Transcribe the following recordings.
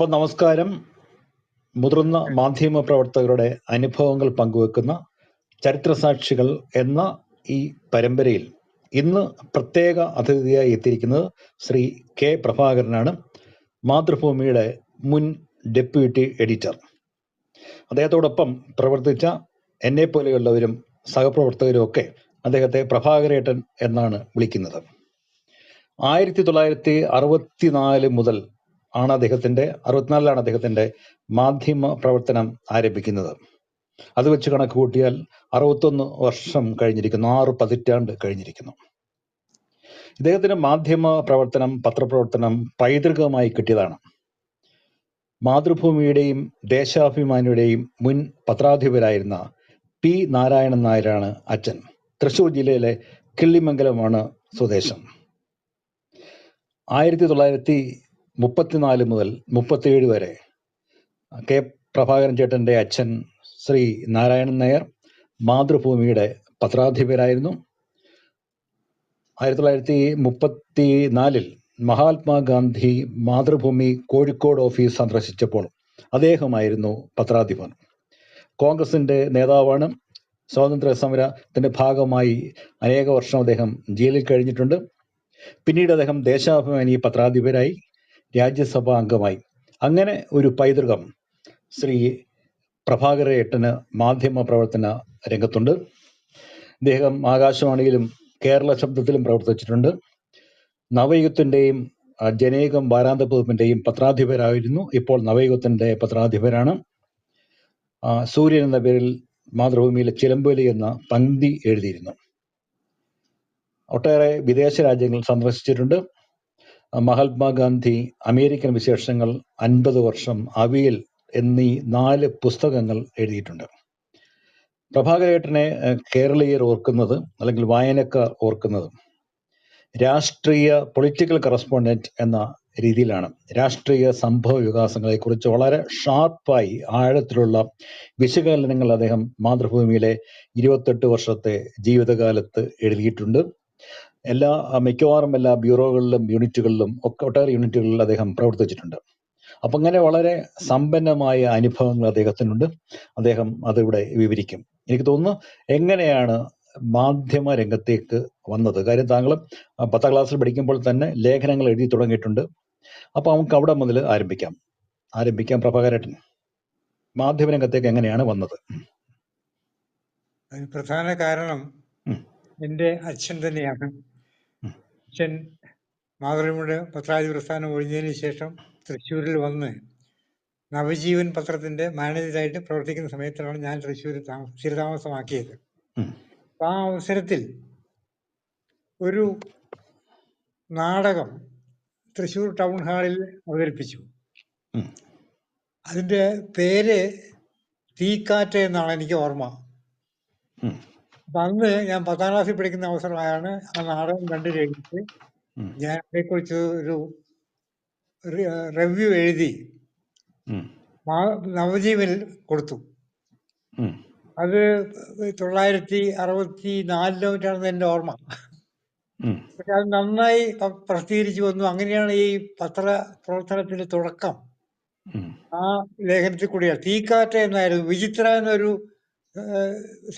അപ്പോൾ നമസ്കാരം. മുതിർന്ന മാധ്യമ പ്രവർത്തകരുടെ അനുഭവങ്ങൾ പങ്കുവെക്കുന്ന ചരിത്രസാക്ഷികൾ എന്ന ഈ പരമ്പരയിൽ ഇന്ന് പ്രത്യേക അതിഥിയായി എത്തിയിരിക്കുന്നത് ശ്രീ കെ പ്രഭാകരനാണ്, മാതൃഭൂമിയുടെ മുൻ ഡെപ്യൂട്ടി എഡിറ്റർ. അദ്ദേഹത്തോടൊപ്പം പ്രവർത്തിച്ച എന്നെപ്പോലെയുള്ളവരും സഹപ്രവർത്തകരും ഒക്കെ അദ്ദേഹത്തെ പ്രഭാകരേട്ടൻ എന്നാണ് വിളിക്കുന്നത്. 1964 മുതൽ ആണ് അദ്ദേഹത്തിന്റെ മാധ്യമ പ്രവർത്തനം ആരംഭിക്കുന്നത്. അത് വെച്ച് കണക്ക് കൂട്ടിയാൽ 61 വർഷം കഴിഞ്ഞിരിക്കുന്നു, 6 പതിറ്റാണ്ട് കഴിഞ്ഞിരിക്കുന്നു. ഇദ്ദേഹത്തിന്റെ മാധ്യമ പ്രവർത്തനം, പത്രപ്രവർത്തനം പൈതൃകമായി കിട്ടിയതാണ്. മാതൃഭൂമിയുടെയും ദേശാഭിമാനിയുടെയും മുൻ പത്രാധിപരായിരുന്ന പി നാരായണൻ നായരാണ് അച്ഛൻ. തൃശൂർ ജില്ലയിലെ കിള്ളിമംഗലമാണ് സ്വദേശം. 1934 മുതൽ 37 വരെ കെ പ്രഭാകരൻ ചേട്ടൻ്റെ അച്ഛൻ ശ്രീ നാരായണൻ നായർ മാതൃഭൂമിയുടെ പത്രാധിപരായിരുന്നു. 1934 മഹാത്മാഗാന്ധി മാതൃഭൂമി കോഴിക്കോട് ഓഫീസ് സന്ദർശിച്ചപ്പോൾ അദ്ദേഹമായിരുന്നു പത്രാധിപർ. കോൺഗ്രസിൻ്റെ നേതാവാണ്. സ്വാതന്ത്ര്യ സമരത്തിൻ്റെ ഭാഗമായി അനേക വർഷം അദ്ദേഹം ജയിലിൽ കഴിഞ്ഞിട്ടുണ്ട്. പിന്നീട് അദ്ദേഹം ദേശാഭിമാനി പത്രാധിപരായി, രാജ്യസഭാ അംഗമായി. അങ്ങനെ ഒരു പൈതൃകം ശ്രീ പ്രഭാകരേട്ടന് മാധ്യമ പ്രവർത്തന രംഗത്തുണ്ട്. അദ്ദേഹം ആകാശവാണിയിലും കേരള ശബ്ദത്തിലും പ്രവർത്തിച്ചിട്ടുണ്ട്. നവയുഗത്തിൻ്റെയും ജനേകം വാരാന്തപതിപ്പിൻ്റെയും പത്രാധിപരായിരുന്നു. ഇപ്പോൾ നവയുഗത്തിൻ്റെ പത്രാധിപരാണ്. സൂര്യൻ എന്ന പേരിൽ മാതൃഭൂമിയിലെ ചിലമ്പൊലി എന്ന പങ്ക്തി എഴുതിയിരുന്നു. ഒട്ടേറെ വിദേശ രാജ്യങ്ങൾ സന്ദർശിച്ചിട്ടുണ്ട്. മഹാത്മാഗാന്ധി, അമേരിക്കൻ വിശേഷങ്ങൾ, 50 വർഷം, അവിയൽ എന്നീ 4 പുസ്തകങ്ങൾ എഴുതിയിട്ടുണ്ട്. പ്രഭാകരേട്ടനെ കേരളീയർ ഓർക്കുന്നത്, അല്ലെങ്കിൽ വായനക്കാർ ഓർക്കുന്നത്, പൊളിറ്റിക്കൽ കറസ്പോണ്ടന്റ് എന്ന രീതിയിലാണ്. രാഷ്ട്രീയ സംഭവ വികാസങ്ങളെക്കുറിച്ച് വളരെ ഷാർപ്പായി ആഴത്തിലുള്ള വിശകലനങ്ങൾ അദ്ദേഹം മാതൃഭൂമിയിലെ 28 വർഷത്തെ ജീവിതകാലത്ത് എഴുതിയിട്ടുണ്ട്. മിക്കവാറും എല്ലാ ബ്യൂറോകളിലും യൂണിറ്റുകളിലും ഒട്ടേറെ യൂണിറ്റുകളിൽ അദ്ദേഹം പ്രവർത്തിച്ചിട്ടുണ്ട്. അപ്പം അങ്ങനെ വളരെ സമ്പന്നമായ അനുഭവങ്ങൾ അദ്ദേഹത്തിനുണ്ട്. അദ്ദേഹം അതിവിടെ വിവരിക്കും. എനിക്ക് തോന്നുന്നു എങ്ങനെയാണ് മാധ്യമ രംഗത്തേക്ക് വന്നത്. കാര്യം താങ്കൾ 10ാം ക്ലാസ്സിൽ പഠിക്കുമ്പോൾ തന്നെ ലേഖനങ്ങൾ എഴുതി തുടങ്ങിയിട്ടുണ്ട്. അപ്പോൾ നമുക്ക് അവിടെ മുതൽ ആരംഭിക്കാം. പ്രഭാകരേട്ടൻ, മാധ്യമ രംഗത്തേക്ക് എങ്ങനെയാണ് വന്നത്? അതിന് പ്രധാന കാരണം എൻ്റെ അച്ഛൻ തന്നെയാണ്. അച്ഛൻ മാതൃഭൂമിയുടെ പത്രാധിപ പ്രസ്ഥാനം ഒഴിഞ്ഞതിന് ശേഷം തൃശ്ശൂരിൽ വന്ന് നവജീവൻ പത്രത്തിന്റെ മാനേജറായിട്ട് പ്രവർത്തിക്കുന്ന സമയത്താണ് ഞാൻ തൃശ്ശൂരിൽ സ്ഥിരതാമസമാക്കിയത്. ആ അവസരത്തിൽ ഒരു നാടകം തൃശ്ശൂർ ടൗൺ ഹാളിൽ അവതരിപ്പിച്ചു. അതിന്റെ പേര് തീക്കാറ്റ് എന്നാണ് എനിക്ക് ഓർമ്മ. അപ്പൊ അന്ന് ഞാൻ 10ാം ക്ലാസ്സിൽ പഠിക്കുന്ന അവസരമായാണ് ആ നാടകം കണ്ടു കഴിഞ്ഞിട്ട് ഞാൻ അതേക്കുറിച്ച് ഒരു റിവ്യൂ എഴുതി നവജീവനിൽ കൊടുത്തു. അത് 1964 എൻ്റെ ഓർമ്മ. പക്ഷെ അത് നന്നായി പ്രസിദ്ധീകരിച്ചു വന്നു. അങ്ങനെയാണ് ഈ പത്ര പ്രവർത്തനത്തിന്റെ തുടക്കം. ആ ലേഖനത്തിൽ കൂടിയാണ്. തീക്കാറ്റ് എന്നായിരുന്നു. വിചിത്ര എന്നൊരു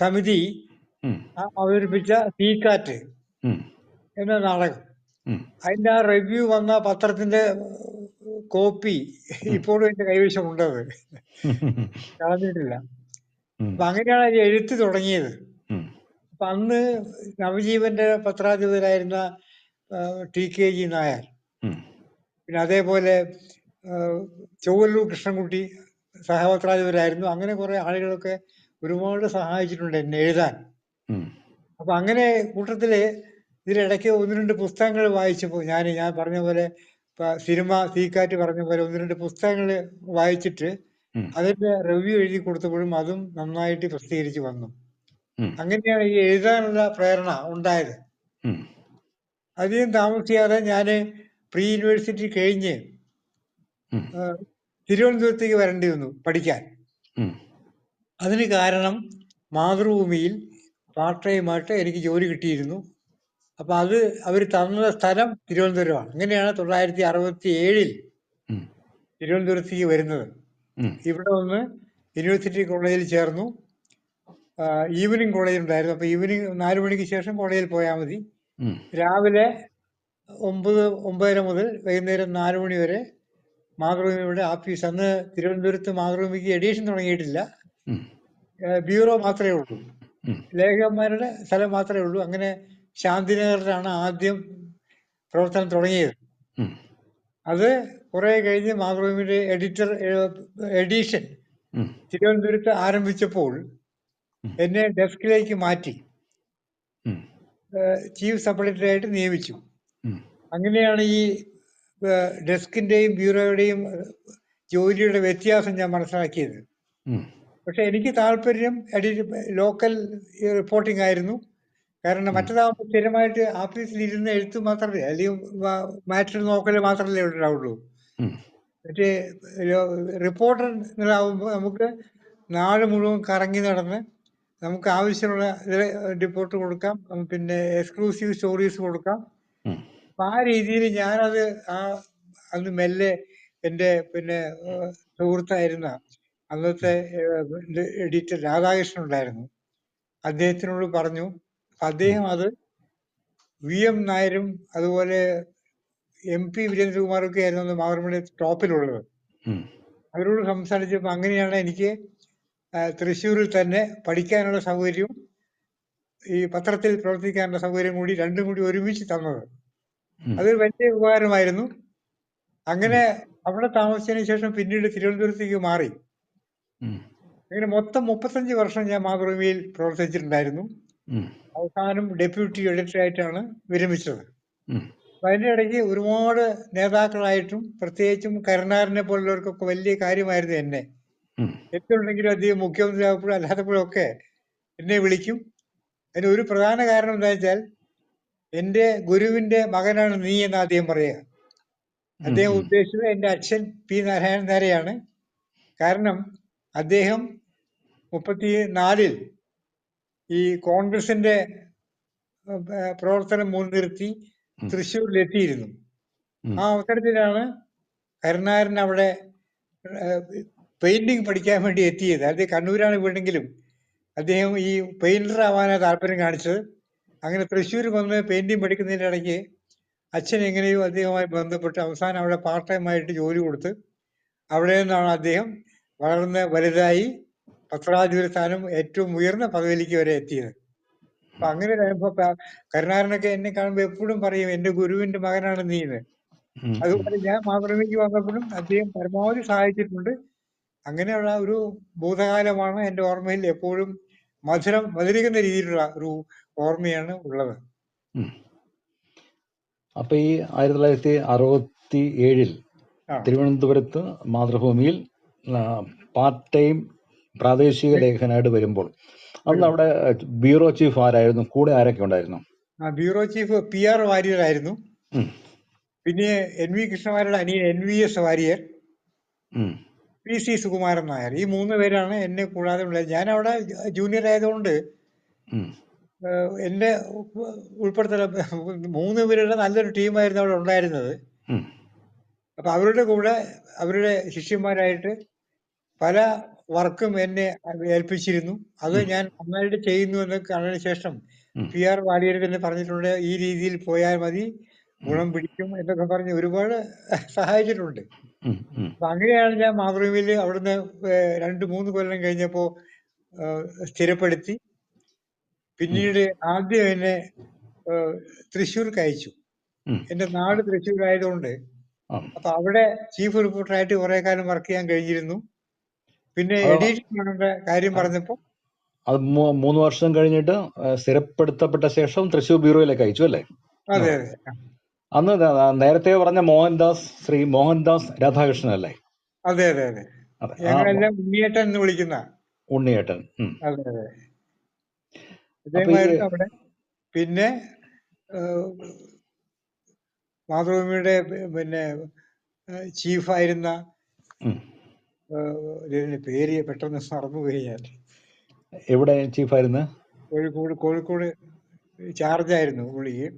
സമിതി അവതരിപ്പിച്ച തീക്കാറ്റ് എന്ന നാടകം. അതിന്റെ ആ റിവ്യൂ വന്ന പത്രത്തിന്റെ കോപ്പി ഇപ്പോഴും എന്റെ കൈവശമുണ്ടത്, കളഞ്ഞിട്ടില്ല. അപ്പൊ അങ്ങനെയാണ് അത് എഴുത്ത് തുടങ്ങിയത്. അപ്പൊ അന്ന് നവജീവന്റെ പത്രാധിപരായിരുന്ന TKG നായർ, പിന്നെ അതേപോലെ ചൊവ്വല്ലൂർ കൃഷ്ണൻകുട്ടി സഹപത്രാധിപരായിരുന്നു. അങ്ങനെ കുറെ ആളുകളൊക്കെ ഒരുപാട് സഹായിച്ചിട്ടുണ്ട് എന്നെ എഴുതാൻ. അപ്പൊ അങ്ങനെ കൂട്ടത്തില് ഇതിലിടയ്ക്ക് 1-2 പുസ്തകങ്ങൾ വായിച്ചപ്പോൾ ഞാൻ പറഞ്ഞ പോലെ സിനിമ തീക്കാറ്റ് പറഞ്ഞ പോലെ 1-2 പുസ്തകങ്ങൾ വായിച്ചിട്ട് അതിന്റെ റിവ്യൂ എഴുതി കൊടുത്തപ്പോഴും അതും നന്നായിട്ട് പ്രസിദ്ധീകരിച്ച് വന്നു. അങ്ങനെയാണ് ഈ എഴുതാനുള്ള പ്രേരണ ഉണ്ടായത്. അധികം താമസിയാതെ ഞാൻ പ്രീ യൂണിവേഴ്സിറ്റി കഴിഞ്ഞ് തിരുവനന്തപുരത്തേക്ക് വരേണ്ടി വന്നു പഠിക്കാൻ. അതിന് കാരണം മാതൃഭൂമിയിൽ പാർട്ട് ടൈമായിട്ട് എനിക്ക് ജോലി കിട്ടിയിരുന്നു. അപ്പൊ അത് അവർ തന്ന സ്ഥലം തിരുവനന്തപുരമാണ്. അങ്ങനെയാണ് 1967 തിരുവനന്തപുരത്തേക്ക് വരുന്നത്. ഇവിടെ വന്ന് യൂണിവേഴ്സിറ്റി കോളേജിൽ ചേർന്നു. ഈവനിങ് കോളേജ് ഉണ്ടായിരുന്നു. അപ്പൊ ഈവനിങ് 4 മണിക്ക് ശേഷം കോളേജിൽ പോയാൽ മതി. രാവിലെ 9-9:30 മുതൽ വൈകുന്നേരം 4 മണി വരെ മാതൃഭൂമിയുടെ ആഫീസ്. അന്ന് തിരുവനന്തപുരത്ത് മാതൃഭൂമിക്ക് എഡിഷൻ തുടങ്ങിയിട്ടില്ല, ബ്യൂറോ മാത്രമേ ഉള്ളൂ, ലേഖകന്മാരുടെ സ്ഥലം മാത്രമേ ഉള്ളൂ. അങ്ങനെ ശാന്തിനഗറിലാണ് ആദ്യം പ്രവർത്തനം തുടങ്ങിയത്. അത് കുറെ കഴിഞ്ഞ് മാതൃഭൂമിയുടെ എഡിഷൻ തിരുവനന്തപുരത്ത് ആരംഭിച്ചപ്പോൾ എന്നെ ഡെസ്കിലേക്ക് മാറ്റി ചീഫ് സെക്രട്ടറി ആയിട്ട് നിയമിച്ചു. അങ്ങനെയാണ് ഈ ഡെസ്കിന്റെയും ബ്യൂറോയുടെയും ജോലിയുടെ വ്യത്യാസം ഞാൻ മനസ്സിലാക്കിയത്. പക്ഷെ എനിക്ക് താല്പര്യം ലോക്കൽ റിപ്പോർട്ടിംഗ് ആയിരുന്നു. കാരണം മറ്റേതാകുമ്പോൾ സ്ഥിരമായിട്ട് ഓഫീസിൽ ഇരുന്ന് എഴുത്ത് മാത്രമേ, അല്ലെങ്കിൽ മാറ്റർ നോക്കല് മാത്രമല്ലേ ഉണ്ടാവുള്ളൂ. മറ്റേ റിപ്പോർട്ടർ ആകുമ്പോൾ നമുക്ക് നാട് മുഴുവൻ കറങ്ങി നടന്ന് നമുക്ക് ആവശ്യമുള്ള റിപ്പോർട്ട് കൊടുക്കാം, പിന്നെ എക്സ്ക്ലൂസീവ് സ്റ്റോറീസ് കൊടുക്കാം. അപ്പൊ ആ രീതിയിൽ ഞാനത് അന്ന് മെല്ലെ എൻ്റെ പിന്നെ സുഹൃത്തായിരുന്ന അന്നത്തെ എഡിറ്റർ രാധാകൃഷ്ണൻ ഉണ്ടായിരുന്നു, അദ്ദേഹത്തിനോട് പറഞ്ഞു. അദ്ദേഹം അത് VM നായരും അതുപോലെ MP വീരേന്ദ്രകുമാറൊക്കെ ആയിരുന്നു മാതൃഭൂമിയുടെ ടോപ്പിലുള്ളത്. അവരോട് സംസാരിച്ചപ്പോൾ അങ്ങനെയാണ് എനിക്ക് തൃശ്ശൂരിൽ തന്നെ പഠിക്കാനുള്ള സൗകര്യവും ഈ പത്രത്തിൽ പ്രവർത്തിക്കാനുള്ള സൗകര്യം കൂടി രണ്ടും കൂടി ഒരുമിച്ച് തന്നത്. അതൊരു വലിയ ഉപകാരമായിരുന്നു. അങ്ങനെ അവിടെ താമസിച്ചതിന് ശേഷം പിന്നീട് തിരുവനന്തപുരത്തേക്ക് മാറി. അങ്ങനെ മൊത്തം 35 വർഷം ഞാൻ മാതൃഭൂമിയിൽ പ്രവർത്തിച്ചിട്ടുണ്ടായിരുന്നു. അവസാനം ഡെപ്യൂട്ടി എഡിറ്റർ ആയിട്ടാണ് വിരമിച്ചത്. അപ്പൊ അതിന്റെ ഇടയ്ക്ക് ഒരുപാട് നേതാക്കളായിട്ടും പ്രത്യേകിച്ചും കരുണാകരനെ പോലുള്ളവർക്കൊക്കെ വലിയ കാര്യമായിരുന്നു എന്നെ. എന്തുണ്ടെങ്കിലും അദ്ദേഹം മുഖ്യമന്ത്രി ആകുമ്പോഴും അല്ലാത്തപ്പോഴും ഒക്കെ എന്നെ വിളിക്കും. അതിന് ഒരു പ്രധാന കാരണം എന്താ വെച്ചാൽ എന്റെ ഗുരുവിന്റെ മകനാണ് നീ എന്ന് അദ്ദേഹം പറയുക. അദ്ദേഹം ഉദ്ദേശിച്ചത് എന്റെ അച്ഛൻ P. നാരായണൻ നായരെയാണ്. കാരണം അദ്ദേഹം 34-ൽ ഈ കോൺഗ്രസിന്റെ പ്രവർത്തനം മുൻനിർത്തി തൃശ്ശൂരിൽ എത്തിയിരുന്നു. ആ അവസരത്തിലാണ് കരുണാകരൻ അവിടെ പെയിന്റിങ് പഠിക്കാൻ വേണ്ടി എത്തിയത്. അത് കണ്ണൂരാണ് വീടെങ്കിലും അദ്ദേഹം ഈ പെയിന്റർ ആവാനാണ് താല്പര്യം കാണിച്ചത്. അങ്ങനെ തൃശ്ശൂർ വന്ന് പെയിന്റിങ് പഠിക്കുന്നതിൻ്റെ ഇടയ്ക്ക് അച്ഛൻ എങ്ങനെയോ അദ്ദേഹവുമായി ബന്ധപ്പെട്ട് അവസാനം അവിടെ പാർട്ട് ടൈം ആയിട്ട് ജോലി കൊടുത്ത് അവിടെ നിന്നാണ് അദ്ദേഹം വളർന്ന് വലുതായി പത്രാധിപ സ്ഥാനം ഏറ്റവും ഉയർന്ന പദവിയിലേക്ക് വരെ എത്തിയത്. അപ്പൊ അങ്ങനെ കരുണാകരനൊക്കെ എന്നെ കാണുമ്പോൾ എപ്പോഴും പറയും എന്റെ ഗുരുവിന്റെ മകനാണ് നീന്ന്. അതുപോലെ ഞാൻ മാതൃഭൂമിക്ക് വന്നപ്പോഴും അദ്ദേഹം പരമാവധി സഹായിച്ചിട്ടുണ്ട്. അങ്ങനെയുള്ള ഒരു ഭൂതകാലമാണ് എന്റെ ഓർമ്മയിൽ എപ്പോഴും മധുരിക്കുന്ന രീതിയിലുള്ള ഒരു ഓർമ്മയാണ് ഉള്ളത്. അപ്പൊ ഈ 1967 തിരുവനന്തപുരത്ത് മാതൃഭൂമിയിൽ പാർട്ട് ടൈം പ്രാദേശിക ലേഖനായിട്ട് വരുമ്പോൾ അന്ന് അവിടെ ബ്യൂറോ ചീഫ് ആരായിരുന്നു? കൂടെ ആരൊക്കെ ഉണ്ടായിരുന്നു? ബ്യൂറോ ചീഫ് PR വാര്യർ ആയിരുന്നു. പിന്നെ NV കൃഷ്ണവാര്യരുടെ അനിയൻ NVS വാര്യർ, PC സുകുമാരൻ നായർ. ഈ 3 പേരാണ് എന്നെ കൂടാതെ ഉള്ളത്. ഞാൻ അവിടെ ജൂനിയർ ആയതുകൊണ്ട് എന്നെ ഉൾപ്പെടുത്തല 3 പേരുടെ നല്ലൊരു ടീമായിരുന്നു അവിടെ ഉണ്ടായിരുന്നത്. അപ്പൊ അവരുടെ കൂടെ അവരുടെ ശിഷ്യന്മാരായിട്ട് പല വർക്കും എന്നെ ഏൽപ്പിച്ചിരുന്നു. അത് ഞാൻ നന്നായിട്ട് ചെയ്യുന്നു എന്ന് കണ്ടതിന് ശേഷം PR വാര്യർ തന്നെ പറഞ്ഞിട്ടുണ്ട്, ഈ രീതിയിൽ പോയാൽ മതി, ഗുണം പിടിക്കും എന്നൊക്കെ പറഞ്ഞ് ഒരുപാട് സഹായിച്ചിട്ടുണ്ട്. അപ്പൊ അങ്ങനെയാണ് ഞാൻ മാതൃഭൂമിയിൽ അവിടുന്ന് 2-3 കൊല്ലം കഴിഞ്ഞപ്പോ സ്ഥിരപ്പെടുത്തി. പിന്നീട് ആദ്യം എന്നെ തൃശ്ശൂർക്ക് അയച്ചു. എന്റെ നാട് തൃശ്ശൂർ ആയതുകൊണ്ട് അപ്പൊ അവിടെ ചീഫ് റിപ്പോർട്ടറായിട്ട് കുറെ കാലം വർക്ക് ചെയ്യാൻ കഴിഞ്ഞിരുന്നു. പിന്നെ എഡിറ്റിംഗ് കാര്യം പറഞ്ഞപ്പോ അത് 3 വർഷം കഴിഞ്ഞിട്ട് സ്ഥിരപ്പെടുത്തപ്പെട്ട ശേഷം തൃശ്ശൂർ ബ്യൂറോയിലേക്ക് അയച്ചു അല്ലേ? അതെ അതെ. അന്ന് നേരത്തെ പറഞ്ഞ ശ്രീ മോഹൻദാസ് രാധാകൃഷ്ണൻ അല്ലേ? അതെ അതെ അതെ. ഞങ്ങളെല്ലാം ഉണ്ണിയേട്ടൻ എന്ന് വിളിക്കുന്ന ഉണ്ണിയേട്ടൻ. അതെ അതെ, അദ്ദേഹമായിരുന്നു അവിടെ. പിന്നെ മാതൃഭൂമിയുടെ പിന്നെ ചീഫായിരുന്ന പേര് പെട്ടെന്ന് മറന്നുപോയി ഞാൻ. എവിടെ ചീഫായിരുന്നു? കോഴിക്കോട് ചാർജ് ആയിരുന്നു പുള്ളിക്ക്.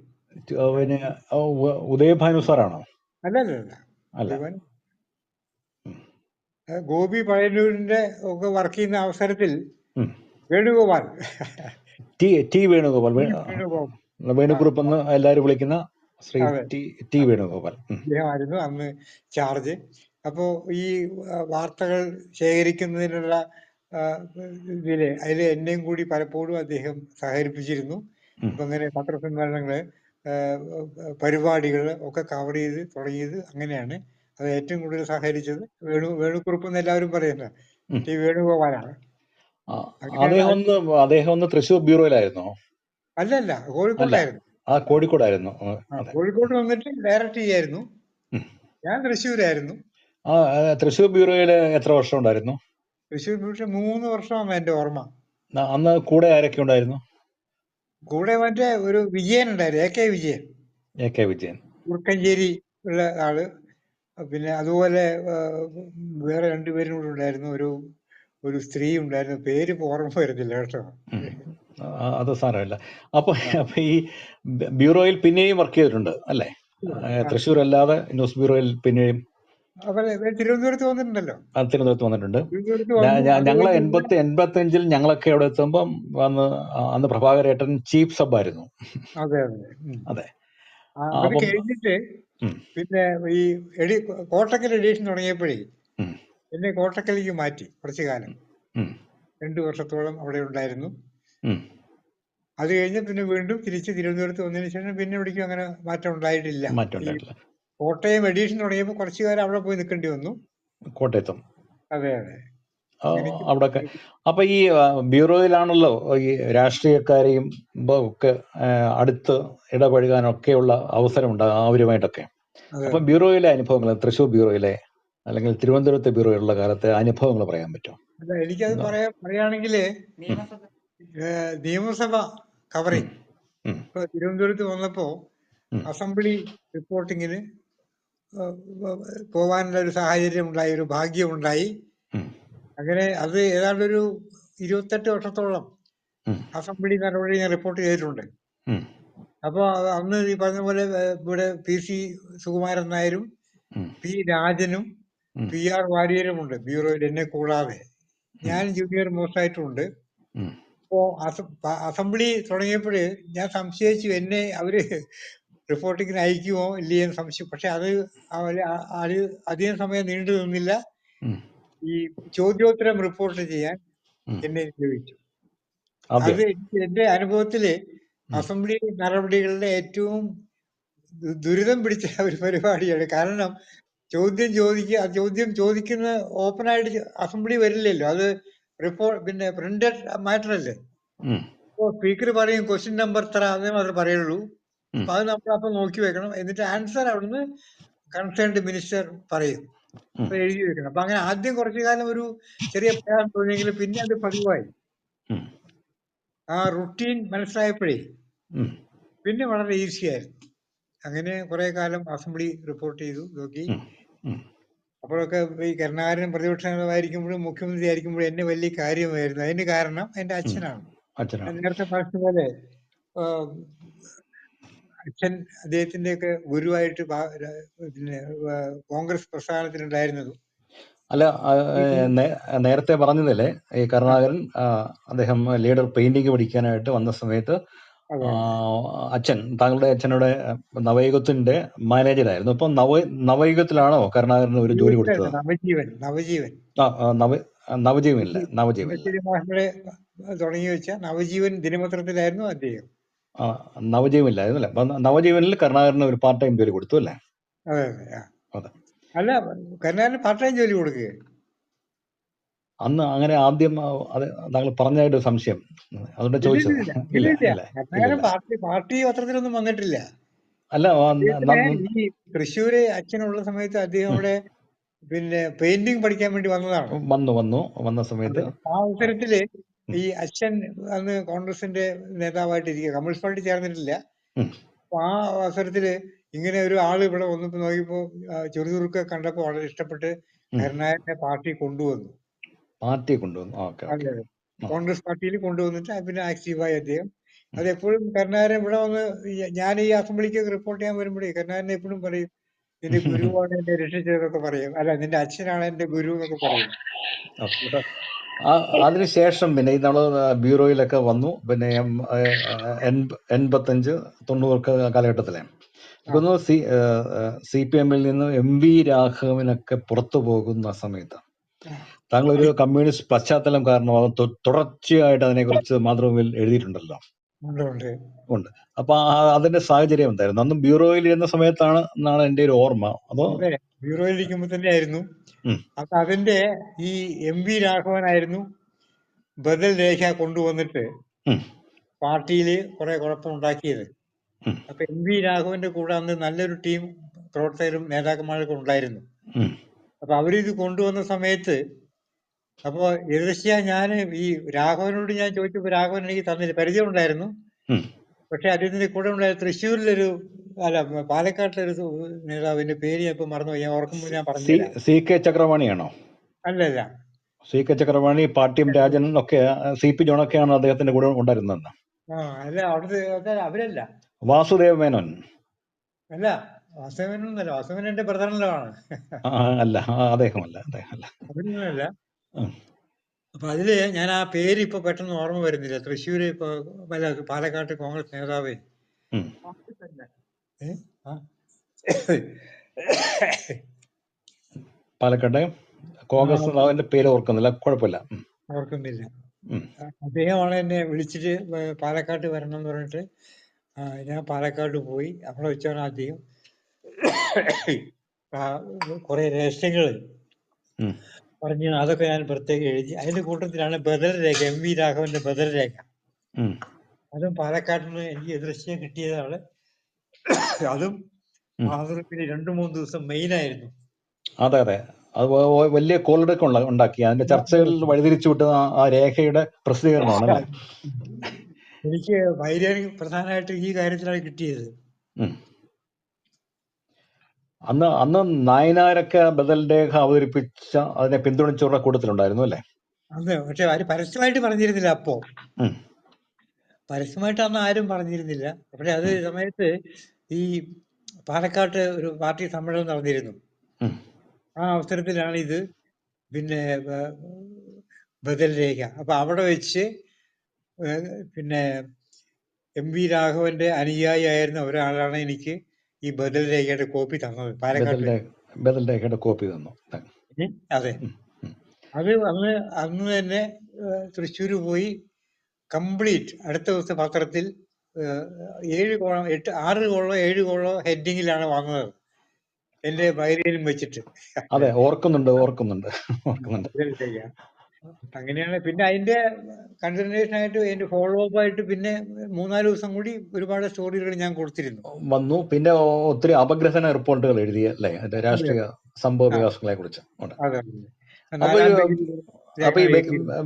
ഉദയഭാനു സാറാണോ? അല്ല, ഗോപി പഴയന്നൂരിന്റെ ഒക്കെ വർക്ക് ചെയ്യുന്ന അവസരത്തിൽ ഉം. വേണുഗോപാൽ ടി വേണുഗോപാൽ വേണുഗോപാൽ വേണുക്കുറുപ്പ് എന്ന് എല്ലാവരും വിളിക്കുന്ന ശ്രീ അതെ ടി വേണുഗോപാൽ. അദ്ദേഹമായിരുന്നു അന്ന് ചാർജ്. അപ്പോ ഈ വാർത്തകൾ ശേഖരിക്കുന്നതിനുള്ള ഇതില് അതിൽ എന്നെയും കൂടി പലപ്പോഴും അദ്ദേഹം സഹകരിപ്പിച്ചിരുന്നു. അപ്പൊ അങ്ങനെ പത്രസമ്മേളനങ്ങള് പരിപാടികൾ ഒക്കെ കവർ ചെയ്ത് തുടങ്ങിയത് അങ്ങനെയാണ്. അത് ഏറ്റവും കൂടുതൽ സഹകരിച്ചത് വേണുക്കുറുപ്പ് എന്ന് എല്ലാവരും പറയുന്നത് ടി വേണുഗോപാലാണ്. അദ്ദേഹം ഒന്ന് തൃശ്ശൂർ ബ്യൂറോയിലായിരുന്നോ? അല്ലല്ല, കോഴിക്കോട്ടായിരുന്നു. കോഴിക്കോടായിരുന്നു. കോഴിക്കോട് വന്നിട്ട് ഡയറക്റ്റ് ചെയ്യായിരുന്നു. ഞാൻ തൃശ്ശൂരായിരുന്നു. തൃശ്ശൂർ ബ്യൂറോയിൽ എത്ര വർഷം ഉണ്ടായിരുന്നു? തൃശ്ശൂർ ബ്യൂറോ 3 വർഷമാണ് എന്റെ ഓർമ്മ. അന്ന് കൂടെ ആരൊക്കെ ഉണ്ടായിരുന്നു? കൂടെ മറ്റേ ഒരു വിജയൻ ഉണ്ടായിരുന്നു, എ കെ വിജയൻ കുറുക്കഞ്ചേരി ഉള്ള ആള്. പിന്നെ അതുപോലെ വേറെ 2 പേരും കൂടെ ഉണ്ടായിരുന്നു. ഒരു സ്ത്രീ ഉണ്ടായിരുന്നു, പേര് ഓർമ്മ വരുന്നില്ല കേട്ടോ. അത് സാരമില്ല. അപ്പൊ ഈ ബ്യൂറോയിൽ പിന്നെയും വർക്ക് ചെയ്തിട്ടുണ്ട് അല്ലേ? തൃശ്ശൂർ അല്ലാതെ ന്യൂസ് ബ്യൂറോയിൽ പിന്നെയും തിരുവനന്തപുരത്ത് വന്നിട്ടുണ്ടല്ലോ. തിരുവനന്തപുരത്ത് വന്നിട്ടുണ്ട്. ഞങ്ങള് 85 ഞങ്ങളൊക്കെ അവിടെ എത്തുമ്പം അന്ന് പ്രഭാകരേട്ടൻ ചീഫ് സബ് ആയിരുന്നു. അതെ. അത് കഴിഞ്ഞിട്ട് പിന്നെ ഈ കോട്ടക്കൽ എഡീഷൻ തുടങ്ങിയപ്പോഴേ എന്നെ കോട്ടക്കലേക്ക് മാറ്റി കുറച്ചു കാലം. 2 വർഷത്തോളം അവിടെ ഉണ്ടായിരുന്നു. അത് കഴിഞ്ഞ് പിന്നെ വീണ്ടും തിരിച്ച് തിരുവനന്തപുരത്ത് വന്നതിന് ശേഷം പിന്നെ എവിടേക്കും അങ്ങനെ മാറ്റം ഉണ്ടായിട്ടില്ല. കോട്ടയം എഡീഷൻ തുടങ്ങിയപ്പോൾ കുറച്ചു കാലം അവിടെ പോയി നിൽക്കേണ്ടി വന്നു, കോട്ടയത്തും. അതെ. അവിടെ. അപ്പൊ ഈ ബ്യൂറോയിലാണല്ലോ ഈ രാഷ്ട്രീയക്കാരെയും ഒക്കെ അടുത്ത് ഇടപഴകാനൊക്കെയുള്ള അവസരം ഉണ്ട് അവരുമായിട്ടൊക്കെ. അപ്പൊ ബ്യൂറോയിലെ അനുഭവങ്ങൾ, തൃശ്ശൂർ ബ്യൂറോയിലെ അല്ലെങ്കിൽ തിരുവനന്തപുരത്തെ ബ്യൂറോയിലുള്ള കാലത്തെ അനുഭവങ്ങൾ പറയാൻ പറ്റുമോ? അല്ല, എനിക്കത് പറയുകയാണെങ്കിൽ നിയമസഭ കവറിങ് ഇപ്പൊ തിരുവനന്തപുരത്ത് വന്നപ്പോ അസംബ്ലി റിപ്പോർട്ടിങ്ങിന് പോവാനുള്ള ഒരു സാഹചര്യം ഉണ്ടായി, ഒരു ഭാഗ്യമുണ്ടായി. അങ്ങനെ അത് ഏതാണ്ടൊരു 28 വർഷത്തോളം അസംബ്ലി നടപടി ഞാൻ റിപ്പോർട്ട് ചെയ്തിട്ടുണ്ട്. അപ്പൊ അന്ന് ഈ പറഞ്ഞ പോലെ ഇവിടെ PC സുകുമാരൻ നായരും പി രാജനും PR വാര്യരും ഉണ്ട് ബ്യൂറോയിൽ, എന്നെ കൂടാതെ. ഞാൻ ജൂനിയർ മോസ്റ്റ് ആയിട്ടുണ്ട്. അപ്പോ അസംബ്ലി തുടങ്ങിയപ്പോഴ് ഞാൻ സംശയിച്ചു എന്നെ അവര് റിപ്പോർട്ടിങ്ങിന് അയക്കുമോ ഇല്ലയെന്ന് സംശയം. പക്ഷെ അത് അധികം സമയം നീണ്ടു നിന്നില്ല. ഈ ചോദ്യോത്തരം റിപ്പോർട്ട് ചെയ്യാൻ എന്നെ നിയോഗിച്ചു. അത് എന്റെ അനുഭവത്തില് അസംബ്ലി നടപടികളുടെ ഏറ്റവും ദുരിതം പിടിച്ച ഒരു പരിപാടിയാണ്. കാരണം ചോദ്യം ചോദിക്കുന്ന ഓപ്പണായിട്ട് അസംബ്ലി വരില്ലല്ലോ, അത് പിന്നെ പ്രിന്റഡ് മാറ്റർ അല്ലേ. അപ്പോ സ്പീക്കർ പറയും ക്വസ്റ്റ്യൻ നമ്പർ എത്ര, അതേ മാത്രമേ പറയുള്ളൂ. അപ്പൊ അത് നമ്മൾ അപ്പൊ നോക്കി വെക്കണം. എന്നിട്ട് ആൻസർ അവിടുന്ന് കൺസേൺഡ് മിനിസ്റ്റർ പറയും, അപ്പൊ എഴുതി വെക്കണം. അപ്പൊ അങ്ങനെ ആദ്യം കുറച്ചു കാലം ഒരു ചെറിയ പ്രയാസം തോന്നിയെങ്കിലും പിന്നെ അത് പതിവായി. ആ റുട്ടീൻ മനസ്സിലായപ്പോഴേ പിന്നെ വളരെ ഈസി ആയിരുന്നു. അങ്ങനെ കുറെ കാലം അസംബ്ലി റിപ്പോർട്ട് ചെയ്തു നോക്കി. അപ്പോഴൊക്കെ ഈ കരുണാകരൻ പ്രതിപക്ഷ നേതാവായിരിക്കുമ്പോഴും മുഖ്യമന്ത്രി ആയിരിക്കുമ്പോഴും എന്നെ വലിയ കാര്യമായിരുന്നു. അതിന് കാരണം എന്റെ അച്ഛനാണ്. നേരത്തെ പറഞ്ഞ പോലെ അച്ഛൻ അദ്ദേഹത്തിന്റെ ഒക്കെ ഗുരുവായിട്ട് പിന്നെ കോൺഗ്രസ് പ്രസ്ഥാനത്തിനുണ്ടായിരുന്നതും. അല്ല, നേരത്തെ പറഞ്ഞതല്ലേ ഈ കരുണാകരൻ അദ്ദേഹം ലീഡർ പെയിന്റിങ് പഠിക്കാനായിട്ട് വന്ന സമയത്ത് താങ്കളുടെ അച്ഛനുടെ നവയുഗത്തിന്റെ മാനേജരായിരുന്നു. അപ്പൊ നവയുഗത്തിലാണോ കരുണാകരന് ഒരു ജോലി കൊടുത്തത്? നവജീവനില്ല തുടങ്ങി വെച്ച നവജീവൻ ദിനപത്രത്തിലായിരുന്നു അദ്ദേഹം. നവജീവനിലായിരുന്നു അല്ലെ? നവജീവനിൽ കരുണാകരന് ഒരു പാർട്ട് ടൈം ജോലി കൊടുത്തു അല്ലേ? അതെ. അല്ല, കരുണാകരന് പാർട്ട് ടൈം ജോലി കൊടുക്കുക അന്ന് അങ്ങനെ ആദ്യം താങ്കൾ പറഞ്ഞായിട്ട് സംശയം, അതുകൊണ്ട് ചോദിച്ചത്. പാർട്ടി പത്രത്തിലൊന്നും വന്നിട്ടില്ല. അല്ല, ഈ തൃശ്ശൂര് അച്ഛനുള്ള സമയത്ത് അദ്ദേഹം അവിടെ പിന്നെ പെയിന്റിങ് പഠിക്കാൻ വേണ്ടി വന്നതാണ്. വന്ന സമയത്ത് ആ അവസരത്തില് ഈ അച്ഛൻ അന്ന് കോൺഗ്രസിന്റെ നേതാവായിട്ടിരിക്കുക, കമ്മ്യൂണിസ്റ്റ് പാർട്ടി ചേർന്നിട്ടില്ല. അപ്പൊ ആ അവസരത്തില് ഇങ്ങനെ ഒരു ആള് ഇവിടെ വന്നപ്പോ നോക്കിയപ്പോ ചുറുചുറുക്കെ കണ്ടപ്പോ വളരെ ഇഷ്ടപ്പെട്ട് കരുണാകരനെ പാർട്ടി കൊണ്ടുവന്നു. കോൺഗ്രസ് പാർട്ടിയിൽ കൊണ്ടുവന്നിട്ട് പിന്നെ ആക്റ്റീവായി അദ്ദേഹം. അതെപ്പോഴും കരുണാകരൻ ഇവിടെ വന്ന് ഞാൻ ഈ അസംബ്ലിക്ക് റിപ്പോർട്ട് ചെയ്യാൻ വരുമ്പോഴേ കരുണാകരൻ എപ്പോഴും പറയും, നിന്റെ ഗുരുവാണ് എന്നെ രക്ഷിച്ചതെന്നൊക്കെ പറയും. അല്ല, നിന്റെ അച്ഛനാണ് എന്റെ ഗുരു എന്നൊക്കെ പറയും. അതിനുശേഷം പിന്നെ ഈ നമ്മൾ ബ്യൂറോയിലൊക്കെ വന്നു. പിന്നെ 85-90 കാലഘട്ടത്തിലെ ഇപ്പൊ CPM നിന്ന് MV രാഘവനൊക്കെ പുറത്തു പോകുന്ന സമയത്ത് താങ്കൾ ഒരു കമ്മ്യൂണിസ്റ്റ് പശ്ചാത്തലം കാരണമാകും തുടർച്ചയായിട്ട് അതിനെക്കുറിച്ച് മാതൃഭൂമിയിൽ എഴുതിയിട്ടുണ്ടല്ലോ. ഉണ്ട്. അപ്പൊ അതിന്റെ സാഹചര്യം എന്തായിരുന്നു? അന്ന് ബ്യൂറോയിൽ ഇരുന്ന സമയത്താണ് എന്നാണ് എന്റെ ഒരു ഓർമ്മ. അതോ ബ്യൂറോയിൽ ഇരിക്കുമ്പോൾ തന്നെ ആയിരുന്നു. അപ്പൊ അതിന്റെ ഈ MV രാഘവനായിരുന്നു ബദൽ രേഖ കൊണ്ടുവന്നിട്ട് പാർട്ടിയിൽ കുറെ കുഴപ്പമുണ്ടാക്കിയത്. അപ്പൊ MV രാഘവന്റെ കൂടെ അന്ന് നല്ലൊരു ടീം പ്രവർത്തകരും നേതാക്കന്മാരൊക്കെ ഉണ്ടായിരുന്നു. അപ്പൊ അവരിത് കൊണ്ടുവന്ന സമയത്ത് അപ്പൊ എതിർച്ചയാ ഞാൻ ഈ രാഘവനോട് ഞാൻ ചോദിച്ചപ്പോ രാഘവൻ എനിക്ക് തന്നില്ല. പരിചയം ഉണ്ടായിരുന്നു. പക്ഷെ അദ്ദേഹത്തിന്റെ കൂടെ ഉണ്ടായ തൃശ്ശൂരിലൊരു പാലക്കാട്ടിലൊരു നേതാവിന്റെ പേര് ഞാൻ ഇപ്പൊ മറന്നു. ഞാൻ ഓർക്കുമ്പോൾ ഞാൻ പറഞ്ഞില്ല. CK ചക്രവാണിയാണോ? അല്ലല്ല, CK ചക്രവാണി, പാട്യം രാജൻ ഒക്കെ, CP ജോണൊക്കെയാണ് അദ്ദേഹത്തിന്റെ കൂടെ ഉണ്ടായിരുന്നത്. അല്ല, അവിടുത്തെ അവരല്ല. വാസുദേവ് മേനോൻ അല്ല, വാസുദേവനൊന്നല്ല. വാസുദേവൻ എന്റെ ബ്രദറിലാണ്. അല്ല, അദ്ദേഹമല്ല. അവരൊന്നുമല്ല. അപ്പൊ അതില് ഞാൻ ആ പേര് ഇപ്പൊ പെട്ടെന്ന് ഓർമ്മ വരുന്നില്ല. തൃശ്ശൂര് ഇപ്പൊ പാലക്കാട്ട് കോൺഗ്രസ് നേതാവേ പാലക്കാട്ടെ കോൺഗ്രസ് നേതാവിന്റെ പേര് ഓർക്കുന്നില്ല. കുഴപ്പമില്ല, ഓർക്കുന്നില്ല. അദ്ദേഹമാണ് എന്നെ വിളിച്ചിട്ട് പാലക്കാട്ട് വരണം എന്ന് പറഞ്ഞിട്ട് ഞാൻ പാലക്കാട്ട് പോയി. അവിടെ വെച്ചാണ് അദ്ദേഹം കുറെ രഹസ്യങ്ങൾ പറഞ്ഞു. അതൊക്കെ ഞാൻ പ്രത്യേകം എഴുതി. അതിന്റെ കൂട്ടത്തിലാണ് ബദൽ രേഖ, MV രാഘവന്റെ ബദൽ രേഖ. അതും പാലക്കാട്ടിൽ നിന്ന് എനിക്ക് എതിർച്ചയായി കിട്ടിയതാണ്. അതും മാതൃഭൂമിയിൽ 2-3 ദിവസം മെയിനായിരുന്നു. അതെ, അത് വലിയ കോളിടൊക്കെ ഉണ്ടാക്കി. അതിന്റെ ചർച്ചകളിൽ വഴിതിരിച്ചു വിട്ട ആ രേഖയുടെ പ്രസിദ്ധീകരണമാണ്. എനിക്ക് വൈരാഗ്യം പ്രധാനമായിട്ട് ഈ കാര്യത്തിലാണ് കിട്ടിയത്. അന്ന് നായനാരൊക്കെ ബദൽ രേഖ അവതരിപ്പിച്ച അതിനെ പിന്തുണച്ചുള്ള കൂട്ടത്തിലുണ്ടായിരുന്നു അല്ലേ? അതെ, പക്ഷെ ആര് പരസ്യമായിട്ട് പറഞ്ഞിരുന്നില്ല. അപ്പോ പരസ്യമായിട്ട് അന്ന് ആരും പറഞ്ഞിരുന്നില്ല. പക്ഷെ അത് സമയത്ത് ഈ പാലക്കാട്ട് ഒരു പാർട്ടി സമ്മേളനം നടന്നിരുന്നു. ആ അവസരത്തിലാണ് ഇത് പിന്നെ ബദൽ രേഖ. അപ്പൊ അവിടെ വെച്ച് പിന്നെ MV രാഘവന്റെ അനുയായി ആയിരുന്ന ഒരാളാണ് എനിക്ക് ഈ ബദൽ രേഖയുടെ കോപ്പി തന്നത്. പാലക്കാട്ട് ബദൽ രേഖയുടെ കോപ്പി തന്നു. അതെ, അത് അന്ന് തന്നെ തൃശ്ശൂര് പോയി കംപ്ലീറ്റ് അടുത്ത ദിവസത്തെ പത്രത്തിൽ 6 കോളോ 7 കോളോ ഹെഡിങ്ങിലാണ് വന്നത്, എന്റെ വൈരയിലും വെച്ചിട്ട്. അതെ, ഓർക്കുന്നുണ്ട്. അങ്ങനെയാണ്. പിന്നെ അതിന്റെ കണ്ടിന്യൂഷൻ ആയിട്ട് അതിന്റെ ഫോളോ അപ്പ് ആയിട്ട് പിന്നെ 3-4 ദിവസം കൂടി ഒരുപാട് സ്റ്റോറികൾ ഞാൻ കൊടുത്തിരുന്നു. വന്നു. പിന്നെ ഒത്തിരി അപഗ്രഥന റിപ്പോർട്ടുകൾ എഴുതിയ അല്ലേ, രാഷ്ട്രീയ സംഭവ വികാസങ്ങളെ കുറിച്ച്. അപ്പൊ ഈ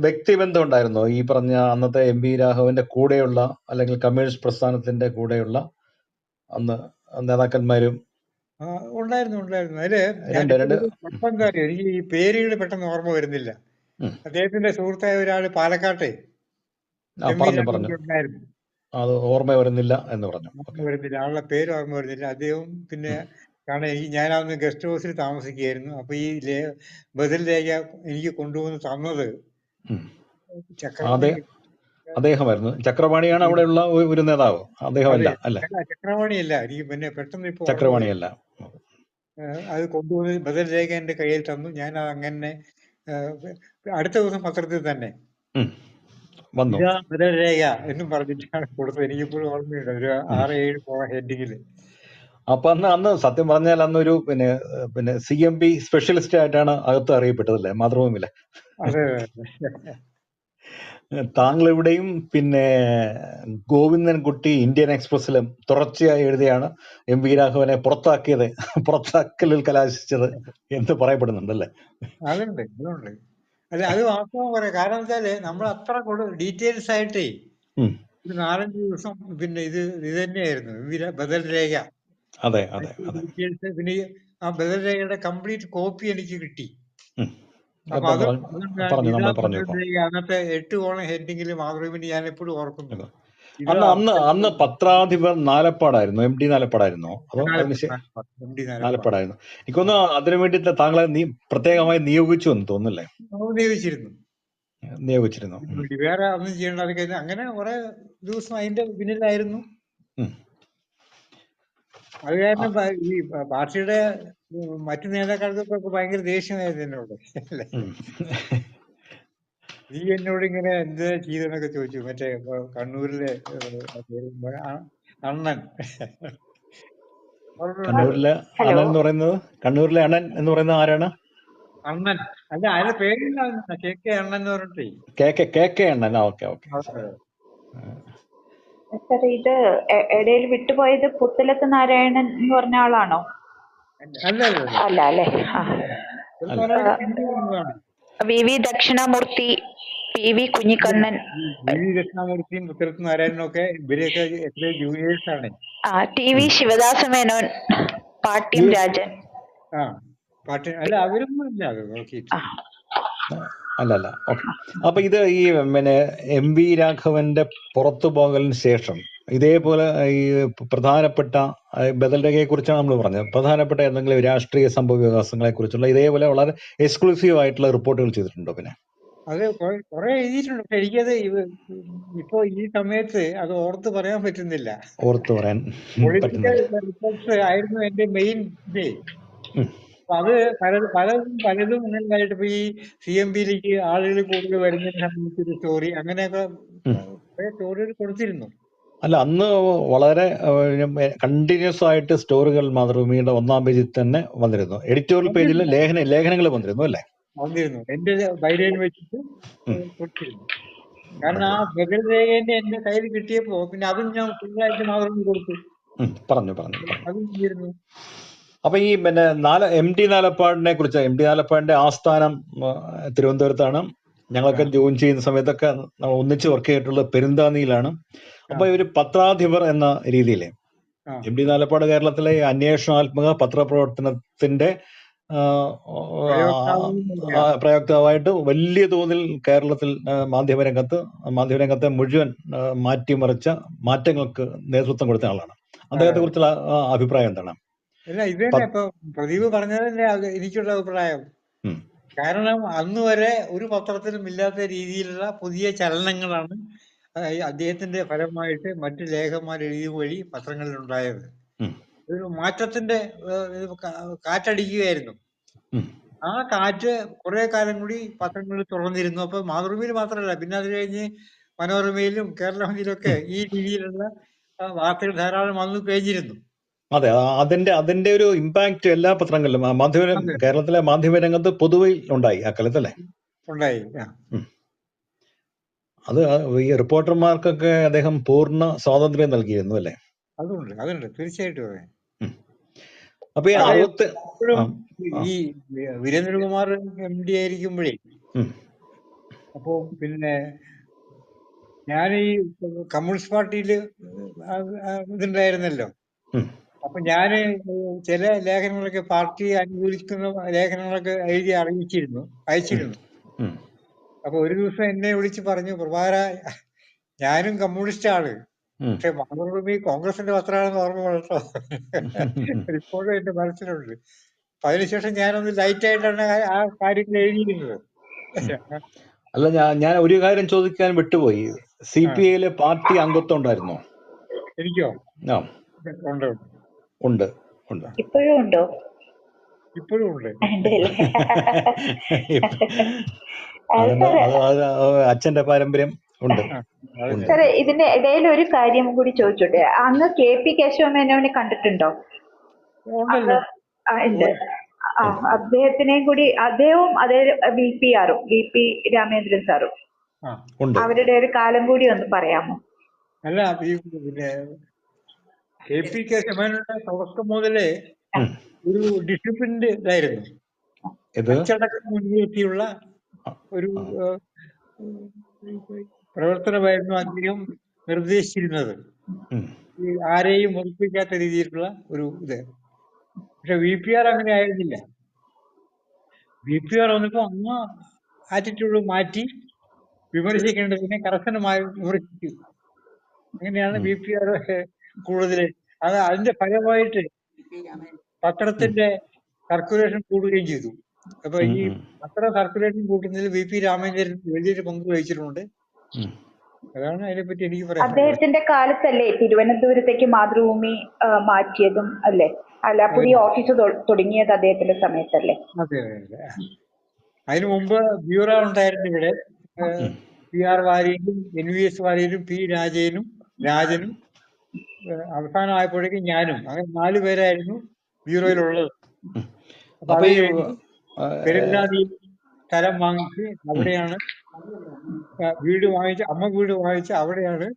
വ്യക്തിബന്ധം ഉണ്ടായിരുന്നോ ഈ പറഞ്ഞ അന്നത്തെ MV രാഘവന്റെ കൂടെയുള്ള അല്ലെങ്കിൽ കമ്മ്യൂണിസ്റ്റ് പ്രസ്ഥാനത്തിന്റെ കൂടെയുള്ള അന്ന് നേതാക്കന്മാരും? ഉണ്ടായിരുന്നു. അതില് എനിക്ക് ഈ പേരുകൾ പെട്ടെന്ന് ഓർമ്മ വരുന്നില്ല. അദ്ദേഹത്തിന്റെ സുഹൃത്തായ ഒരാള് പാലക്കാട്ടെ ഉണ്ടായിരുന്നു. അത് ഓർമ്മ വരുന്നില്ല എന്ന് പറഞ്ഞു. വരുന്നില്ല, ആളുടെ പേര് ഓർമ്മ വരുന്നില്ല. അദ്ദേഹം പിന്നെ കാരണം ഞാനന്ന് ഗസ്റ്റ് ഹൗസിൽ താമസിക്കുകയായിരുന്നു. അപ്പൊ ഈ ബദൽ രേഖ എനിക്ക് കൊണ്ടുവന്ന് തന്നത് അദ്ദേഹമായിരുന്നു. ചക്രവാണിയാണ് അവിടെയുള്ള ഒരു നേതാവ്. അദ്ദേഹമല്ല അല്ലേ? ചക്രവാണിയല്ല. എനിക്ക് പിന്നെ പെട്ടെന്ന് ഇപ്പൊ ചക്രവാണിയല്ല. അത് കൊണ്ടുവന്ന് ബദൽ രേഖ എന്റെ കയ്യിൽ തന്നു. ഞാൻ അങ്ങനെ അടുത്ത ദിവസം പത്രത്തിൽ തന്നെ ഇതാ ബദൽ രേഖ എന്നും പറഞ്ഞിട്ടാണ് കൊടുത്തത്. എനിക്കിപ്പോഴും ഓർമ്മയുണ്ട്, ഒരു 6-7 ഹെഡിങ്ങില്. അപ്പൊ അന്ന് സത്യം പറഞ്ഞാൽ അന്നൊരു പിന്നെ CMP സ്പെഷ്യലിസ്റ്റ് ആയിട്ടാണ് അകത്ത് അറിയപ്പെട്ടതല്ലേ മാതൃഭൂമിയിലെ? അതെ, താങ്കൾ ഇവിടെയും പിന്നെ ഗോവിന്ദൻകുട്ടി ഇന്ത്യൻ എക്സ്പ്രസിലും തുടർച്ചയായി എഴുതിയാണ് MV രാഘവനെ പുറത്താക്കലിൽ കലാശിച്ചത് എന്ന് പറയപ്പെടുന്നുണ്ടല്ലേ? അതുണ്ട്. അല്ല, അത് വാസ്തവം പറയാം. കാരണം വെച്ചാല് നമ്മൾ അത്ര ഡീറ്റെയിൽസ് ആയിട്ടേ ഒരു 4-5 ദിവസം പിന്നെ ഇത് തന്നെയായിരുന്നു ബദൽ രേഖ. അതെ. ഡീറ്റെയിൽസ് പിന്നെ ആ ബദൽ രേഖയുടെ കംപ്ലീറ്റ് കോപ്പി എനിക്ക് കിട്ടി. അപ്പൊ അന്നത്തെ 8 കോളം ഹെഡിങ്ങിൽ മാതൃഭൂമിന് ഞാൻ എപ്പോഴും ഓർക്കുന്നു. ഇത് അന്ന് അന്ന് അന്ന് പത്രാധിപർ നാലപ്പാടായിരുന്നു, MD നാലപ്പാടായിരുന്നോ അതോ അതിന് MD നാലപ്പാട് നാലപ്പാടായിരുന്നു? എനിക്കൊന്ന് അതിനു വേണ്ടിയിട്ട് താങ്കളെ പ്രത്യേകമായി നിയോഗിച്ചു എന്ന് തോന്നുന്നല്ലേ? നിയോഗിച്ചിരുന്നു. വേറെ ഒന്നും ചെയ്യേണ്ട അത് കഴിഞ്ഞ് അങ്ങനെ കുറെ ദിവസം അതിന്റെ പിന്നിലായിരുന്നു. അത് കാരണം ഈ പാർട്ടിയുടെ മറ്റു നേതാക്കൾക്കൊക്കെ ഭയങ്കര ദേഷ്യമായിരുന്നു എന്നോട്. നീ എന്നോട് ഇങ്ങനെ എന്ത് ചെയ്തെന്നൊക്കെ ചോദിച്ചു. മറ്റേ കണ്ണൂരിലെ അണ്ണൻ. കണ്ണൂരിലെ അണ്ണൻ എന്ന് പറയുന്നത്, കണ്ണൂരിലെ അണ്ണൻ എന്ന് പറയുന്നത് ആരാണ്? അണ്ണൻ അല്ല, അതിന്റെ പേരില്ല, KK അണ്ണൻ എന്ന് പറഞ്ഞിട്ടേ. KK അണ്ണൻ. Okay okay. സർ, ഇത് ഇടയിൽ വിട്ടുപോയത് പുത്തലത്ത് നാരായണൻ എന്ന് പറഞ്ഞ ആളാണോ? അല്ല അല്ലേ? VV Dakshinamurthy, PV Kunhikannan. VV ദക്ഷിണാമൂർത്തിയും Puthalath നാരായണനും ഒക്കെ ഇവരെയൊക്കെ എത്രയോ ജൂനിയേഴ്സ് ആണ്. TV ശിവദാസ മേനോൻ, പാട്യം രാജൻ. അല്ല, അവരൊന്നും ഇല്ല. അത് നോക്കിയിട്ട് അല്ലല്ല. ഓക്കെ. അപ്പൊ ഇത് ഈ പിന്നെ MV രാഘവന്റെ പുറത്തു പോകലിന് ശേഷം ഇതേപോലെ ഈ പ്രധാനപ്പെട്ട ബദൽ രേഖയെ കുറിച്ചാണ് നമ്മൾ പറഞ്ഞത്. പ്രധാനപ്പെട്ട എന്തെങ്കിലും രാഷ്ട്രീയ സംഭവ വികാസങ്ങളെ കുറിച്ചുള്ള ഇതേപോലെ വളരെ എക്സ്ക്ലൂസീവ് ആയിട്ടുള്ള റിപ്പോർട്ടുകൾ ചെയ്തിട്ടുണ്ടോ? പിന്നെ അത് കുറെ എഴുതിയിട്ടുണ്ട്. പക്ഷെ എനിക്കത് ഇപ്പൊ ഈ സമയത്ത് അത് ഓർത്ത് പറയാൻ പറ്റുന്നില്ല. ഓർത്ത് പറയാൻ പൊളിറ്റിക്കൽ റിപ്പോർട്ട്സ് ആയിരുന്നു എന്റെ മെയിൻ ഇതേ. അത് പലതും ഇങ്ങനെയായിട്ട് ഇപ്പൊ ഈ CMBയിലേക്ക് ആളുകൾ കൂടുതൽ വരുന്നതിനെ സംബന്ധിച്ചൊരു സ്റ്റോറി, അങ്ങനെയൊക്കെ സ്റ്റോറികൾ കൊടുത്തിരുന്നു. അല്ല, അന്ന് വളരെ കണ്ടിന്യൂസ് ആയിട്ട് സ്റ്റോറികൾ മാതൃഭൂമിയുടെ 1-ാം പേജിൽ തന്നെ വന്നിരുന്നു. എഡിറ്റോറിയൽ പേജിൽ ലേഖനങ്ങൾ വന്നിരുന്നു അല്ലേ? വന്നിരുന്നു. എന്റെ ബൈലൈൻ വെച്ചിട്ട് കൊടുത്തിരുന്നു. കാരണം ആ ബദൽ രേഖേന്റെ എന്റെ കയ്യിൽ കിട്ടിയപ്പോ പിന്നെ അതും ഞാൻ ഫുള്ളായിട്ട് മാതൃഭൂമി കൊടുത്തു. പറഞ്ഞു. അതും ചെയ്തിരുന്നു. അപ്പൊ ഈ പിന്നെ MD നാലപ്പാടിനെ കുറിച്ച്, MD നാലപ്പാടിന്റെ ആസ്ഥാനം തിരുവനന്തപുരത്താണ്. ഞങ്ങളൊക്കെ ജോയിൻ ചെയ്യുന്ന സമയത്തൊക്കെ ഒന്നിച്ച് വർക്ക് ചെയ്തിട്ടുള്ളത് പെരുന്താനിയിലാണ്. അപ്പൊ ഇവര് പത്രാധിപർ എന്ന രീതിയിലെ MD നാലപ്പാട് കേരളത്തിലെ അന്വേഷണാത്മക പത്രപ്രവർത്തനത്തിന്റെ പ്രയോക്താവായിട്ട് വലിയ തോതിൽ കേരളത്തിൽ മാധ്യമരംഗത്തെ മുഴുവൻ മാറ്റിമറിച്ച മാറ്റങ്ങൾക്ക് നേതൃത്വം കൊടുത്ത ആളാണ്. അദ്ദേഹത്തെ കുറിച്ചുള്ള അഭിപ്രായം എന്താണ്? അല്ല, ഇത് തന്നെ ഇപ്പൊ പ്രദീപ് പറഞ്ഞതല്ലേ എനിക്കുള്ള അഭിപ്രായം. കാരണം അന്ന് വരെ ഒരു പത്രത്തിലും ഇല്ലാത്ത രീതിയിലുള്ള പുതിയ ചലനങ്ങളാണ് അദ്ദേഹത്തിന്റെ ഫലമായിട്ട് മറ്റു ലേഖകന്മാർ എഴുതിയ വഴി പത്രങ്ങളിൽ ഉണ്ടായത്. ഒരു മാറ്റത്തിന്റെ കാറ്റടിക്കുകയായിരുന്നു. ആ കാറ്റ് കുറെ കാലം കൂടി പത്രങ്ങളിൽ തുറന്നിരുന്നു. അപ്പൊ മാതൃഭൂമിയിൽ മാത്രമല്ല, പിന്നെ അത് കഴിഞ്ഞ് മനോരമയിലും കേരളമതിയിലും ഒക്കെ ഈ രീതിയിലുള്ള വാർത്തകൾ ധാരാളം വന്നു കഴിഞ്ഞിരുന്നു. അതെ, അതിന്റെ ഒരു ഇമ്പാക്ട് എല്ലാ പത്രങ്ങളിലും കേരളത്തിലെ മാധ്യമരംഗത്ത് പൊതുവെ ഉണ്ടായി ആ കാലത്തല്ലേ? ഉണ്ടായി. അത് ഈ റിപ്പോർട്ടർമാർക്കൊക്കെ അദ്ദേഹം പൂർണ്ണ സ്വാതന്ത്ര്യം നൽകിയിരുന്നു അല്ലേ? അതുണ്ട് തീർച്ചയായിട്ടും. അപ്പൊ ഈ വീരേന്ദ്രകുമാർ MD ആയിരിക്കുമ്പോഴേ, അപ്പോ പിന്നെ ഞാൻ ഈ കമ്മ്യൂണിസ്റ്റ് പാർട്ടിയില് ഇതുണ്ടായിരുന്നല്ലോ. അപ്പൊ ഞാന് ചില ലേഖനങ്ങളൊക്കെ പാർട്ടി അനുകൂലിക്കുന്ന ലേഖനങ്ങളൊക്കെ എഴുതി അയച്ചിരുന്നു. അപ്പൊ ഒരു ദിവസം എന്നെ വിളിച്ച് പറഞ്ഞു, പ്രഭാര, ഞാനും കമ്മ്യൂണിസ്റ്റ് ആണ്, പക്ഷെ മാതൃഭൂമി കോൺഗ്രസിന്റെ പത്രമാണെന്ന് ഓർമ്മ കേട്ടോ. ഇപ്പോഴും എന്റെ മനസ്സിലുണ്ട്. അപ്പൊ അതിനുശേഷം ഞാനൊന്ന് ലൈറ്റ് ആയിട്ടാണ് ആ കാര്യങ്ങൾ എഴുതിയിരുന്നത്. അല്ല, ഞാൻ ഒരു കാര്യം ചോദിക്കാൻ വിട്ടുപോയി. CPIയിലെ പാർട്ടി അംഗത്വം ഉണ്ടായിരുന്നോ? എനിക്കോ? ഉണ്ട്. ഇപ്പോഴും ഉണ്ടോ? ഇപ്പോഴും ഉണ്ട്. അച്ഛന്റെ പാരമ്പര്യം ഉണ്ട്. സാറേ, ഇതിന്റെ ഇടയിൽ ഒരു കാര്യം കൂടി ചോദിച്ചോട്ടെ. അങ്ങ് KP കേശവമേനോനെ കണ്ടിട്ടുണ്ടോ? ഉണ്ട്. അദ്ദേഹത്തിനെയും കൂടി, അദ്ദേഹവും അതേ VP രാമേന്ദ്രൻ സാറും, അവരുടെ ഒരു കാലം കൂടി ഒന്ന് പറയാമോ? അല്ല, പിന്നെ KP കേശവമേനോന്റെ തുടക്കം മുതലേ ഒരു ഡിസിപ്ലിൻഡ് ഇതായിരുന്നു. അച്ചടക്കം മുൻനിർത്തിയുള്ള ഒരു പ്രവർത്തനമായിരുന്നു അദ്ദേഹം നിർദ്ദേശിച്ചിരുന്നത്. ആരെയും മുറിപ്പിക്കാത്ത രീതിയിലുള്ള ഒരു ഇത്. പക്ഷെ VPR അങ്ങനെ ആയിരുന്നില്ല. VPR വന്നപ്പോ അന്ന് ആറ്റിറ്റ്യൂഡ് മാറ്റി വിമർശിക്കേണ്ടതിനെ കർശനമായി വിമർശിച്ചു. അങ്ങനെയാണ് BPR കൂടുതൽ. അതിന്റെ ഫലമായിട്ട് പത്രത്തിന്റെ സർക്കുലേഷൻ കൂടുകയും ചെയ്തു. അപ്പൊ ഈ പത്ര സർക്കുലേഷൻ കൂട്ടുന്നതിൽ VP രാമേന്ദ്രൻ വലിയൊരു പങ്ക് വഹിച്ചിട്ടുണ്ട്. അതാണ് അതിനെപ്പറ്റി എനിക്ക് പറയാം. അദ്ദേഹത്തിന്റെ കാലത്തല്ലേ തിരുവനന്തപുരത്തേക്ക് മാതൃഭൂമി മാറ്റിയതും അല്ലേ? അല്ല, പുതിയ ഓഫീസ് തുടങ്ങിയത് അദ്ദേഹത്തിന്റെ സമയത്തല്ലേ? അതെ അതെ. അതിനു മുമ്പ് ബ്യൂറോ ഉണ്ടായിരുന്നു ഇവിടെ. PR വാര്യരും NVS വാര്യരും P രാജനും അവസാനമായപ്പോഴേക്കും ഞാനും, അങ്ങനെ 4 പേരായിരുന്നു ബ്യൂറോയിലുള്ളത്. അപ്പൊ അത് കഴിഞ്ഞ് പെരുന്നാളിൽ സ്ഥലം വാങ്ങിച്ച് അവിടെയാണ് അമ്മ വീട് വാങ്ങിച്ച് അവിടെയാണ്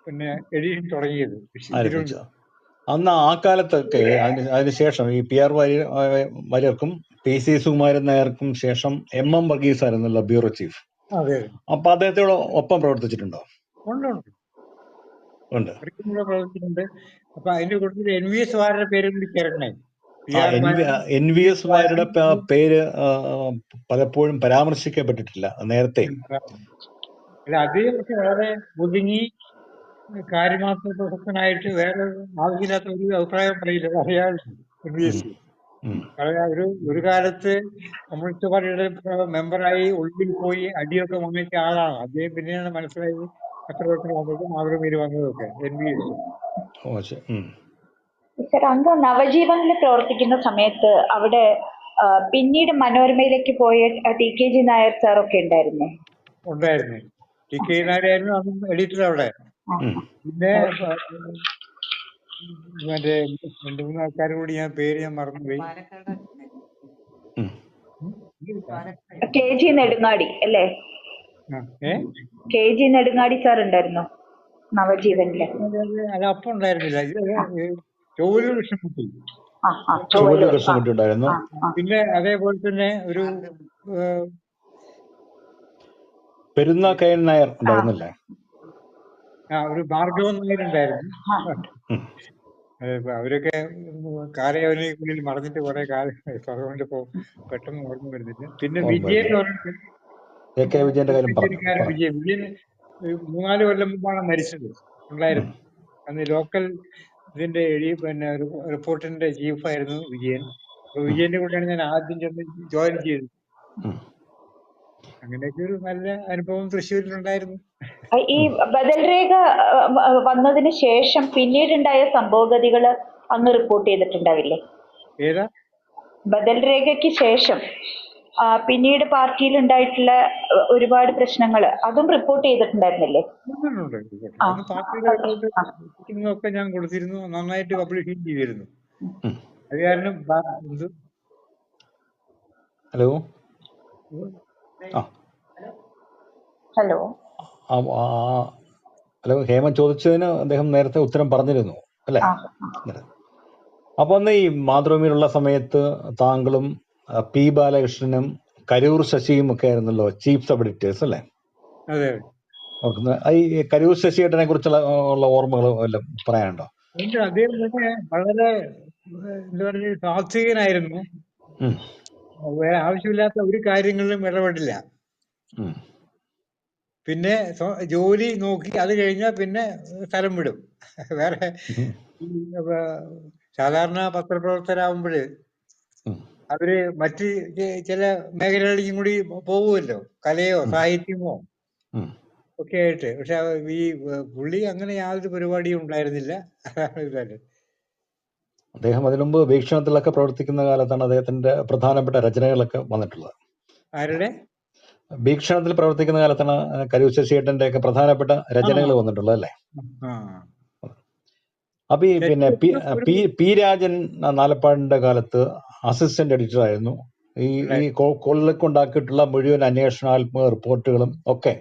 പിന്നെ എഡിഷൻ തുടങ്ങിയത്. അന്ന് ആ കാലത്തൊക്കെ അതിനുശേഷം ഈ PR വാര്യർക്കും PC സുകുമാരൻ നായർക്കും ശേഷം MM വർഗീസ് ആയിരുന്നല്ലോ ബ്യൂറോ ചീഫ്. അപ്പൊ അദ്ദേഹത്തോട് ഒപ്പം പ്രവർത്തിച്ചിട്ടുണ്ടോ? ഉണ്ട്, പ്രവർത്തിച്ചിട്ടുണ്ട്. അപ്പൊ അതിന്റെ കൂട്ടത്തിൽ NVS വാര്യരുടെ പേര് കൂടി ചേർക്കണേ. NVS വാര്യരുടെ പേര് പലപ്പോഴും പരാമർശിക്കപ്പെട്ടിട്ടില്ല നേരത്തെ. അദ്ദേഹം വളരെ ഒതുങ്ങി കാര്യമാത്ര പ്രശസ്തനായിട്ട് വേറെ ആവശ്യമില്ലാത്ത ഒരു അഭിപ്രായം പറയില്ല. അയാൾ NVS ഒരു കാലത്ത് കമ്മ്യൂണിസ്റ്റ് പാർട്ടിയുടെ മെമ്പറായി ഉള്ളിൽ പോയി അടിയൊക്കെ വാങ്ങിച്ച ആളാണ് അദ്ദേഹം. പിന്നെയാണ് മനസ്സിലായത് പത്രപ്രവർത്തനം വന്നതും മാതൃഭൂമിയിൽ വന്നതൊക്കെ NVS. അങ്ങ് നവജീവനിൽ പ്രവർത്തിക്കുന്ന സമയത്ത് അവിടെ പിന്നീട് മനോരമയിലേക്ക് പോയ TKG നായർ സാറൊക്കെ ഉണ്ടായിരുന്നു. TKG നായരായിരുന്നു അതും എഡിറ്റർ അവിടെ. പിന്നെ മറ്റേ 2-3 ആൾക്കാരും കൂടി ഞാൻ മറന്നുപോയി. KG നെടുങ്ങാടി അല്ലേ? KG നെടുങ്ങാടി സാർ ഉണ്ടായിരുന്നോ നവജീവനില്? അത് അപ്പം ഉണ്ടായിരുന്നില്ല. ചോവൂർ കൃഷ്ണൻകുട്ടി ഉണ്ടായിരുന്നു. പിന്നെ അതേപോലെ തന്നെ ഒരു പെരുന്നാക്കയൻ നായർ ഉണ്ടായിരുന്നില്ലേ? ഒരു ഭാർഗവൻ നായർ ഉണ്ടായിരുന്നു. അവരൊക്കെ കാലയവനിക്കുള്ളിൽ മറന്നിട്ട് കുറെ കാലം, അതുകൊണ്ട് ഇപ്പോ പെട്ടെന്ന് ഓർമ്മ വരുന്നില്ല. പിന്നെ വിജയൻ വിജയൻ 3-4 കൊല്ലം മുമ്പാണ് മരിച്ചത് ഉണ്ടായിരുന്നു. അന്ന് ലോക്കൽ ഇതിന്റെ പിന്നെ റിപ്പോർട്ടിന്റെ ചീഫായിരുന്നു വിജയൻ. അപ്പൊ വിജയന്റെ കൂടെയാണ് ഞാൻ ആദ്യം ചെന്ന് ജോയിൻ ചെയ്തത്. അങ്ങനെയൊക്കെ ഒരു നല്ല അനുഭവം തൃശ്ശൂരിലുണ്ടായിരുന്നു. ഈ ബദൽരേഖ വന്നതിന് ശേഷം പിന്നീടുണ്ടായ സംഭവഗതികള് അങ്ങ് റിപ്പോർട്ട് ചെയ്തിട്ടുണ്ടാവില്ലേ? ഏതാ? ബദൽരേഖയ്ക്ക് ശേഷം പിന്നീട് പാർട്ടിയിൽ ഉണ്ടായിട്ടുള്ള ഒരുപാട് പ്രശ്നങ്ങൾ അതും റിപ്പോർട്ട് ചെയ്തിട്ടുണ്ടായിരുന്നില്ലേ? പാർട്ടിയുടെ ഞാൻ കൊടുത്തിരുന്നു, നന്നായിട്ട് പബ്ലിഷ് ചെയ്തിരുന്നു. അത് കാരണം ഹലോ ഹലോ ഹലോ ഹേമൻ ചോദിച്ചതിന് അദ്ദേഹം നേരത്തെ ഉത്തരം പറഞ്ഞിരുന്നു അല്ലെ? അപ്പൊ അന്ന് ഈ മാതൃഭൂമിയിലുള്ള സമയത്ത് താങ്കളും P ബാലകൃഷ്ണനും കരൂർ ശശിയും ഒക്കെ ആയിരുന്നല്ലോ ചീഫ് സബ് എഡിറ്റേഴ്സ് അല്ലേ? ഈ കരൂർ ശശിയേട്ടനെ കുറിച്ചുള്ള ഓർമ്മകൾ വല്ലതും പറയാനുണ്ടോ? അദ്ദേഹം തന്നെ വളരെ എന്താ പറയുക സാത്വികനായിരുന്നു. ആവശ്യമില്ലാത്ത ഒരു കാര്യങ്ങളിലും ഇടപെടില്ല. പിന്നെ ജോലി നോക്കി അത് കഴിഞ്ഞാൽ പിന്നെ സ്ഥലം വിടും. വേറെ സാധാരണ പത്രപ്രവർത്തകരാകുമ്പോഴ് അവര് മറ്റ് ചില മേഖലകളിലേക്കും കൂടി പോകുമല്ലോ, കലയോ സാഹിത്യമോ ഒക്കെ ആയിട്ട്. പക്ഷെ ഈ പുള്ളി അങ്ങനെ യാതൊരു പരിപാടിയും ഉണ്ടായിരുന്നില്ല. അദ്ദേഹം അതിനു മുമ്പ് വീക്ഷണത്തിലൊക്കെ പ്രവർത്തിക്കുന്ന കാലത്താണ് അദ്ദേഹത്തിന്റെ പ്രധാനപ്പെട്ട രചനകളൊക്കെ വന്നിട്ടുള്ളത്. ആരുടെ? വീക്ഷണത്തിൽ പ്രവർത്തിക്കുന്ന കാലത്താണ് കരൂർ ശശിയേട്ടന്റെ ഒക്കെ പ്രധാനപ്പെട്ട രചനകൾ വന്നിട്ടുള്ളത് അല്ലേ? അപ്പൊ ഈ പിന്നെ P രാജൻ നാലപ്പാടിന്റെ കാലത്ത് അസിസ്റ്റന്റ് എഡിറ്റർ ആയിരുന്നു. ഈ കൊള്ളക്കൊണ്ടാക്കിയിട്ടുള്ള മുഴുവൻ അന്വേഷണാത്മക റിപ്പോർട്ടുകളും ഒക്കെ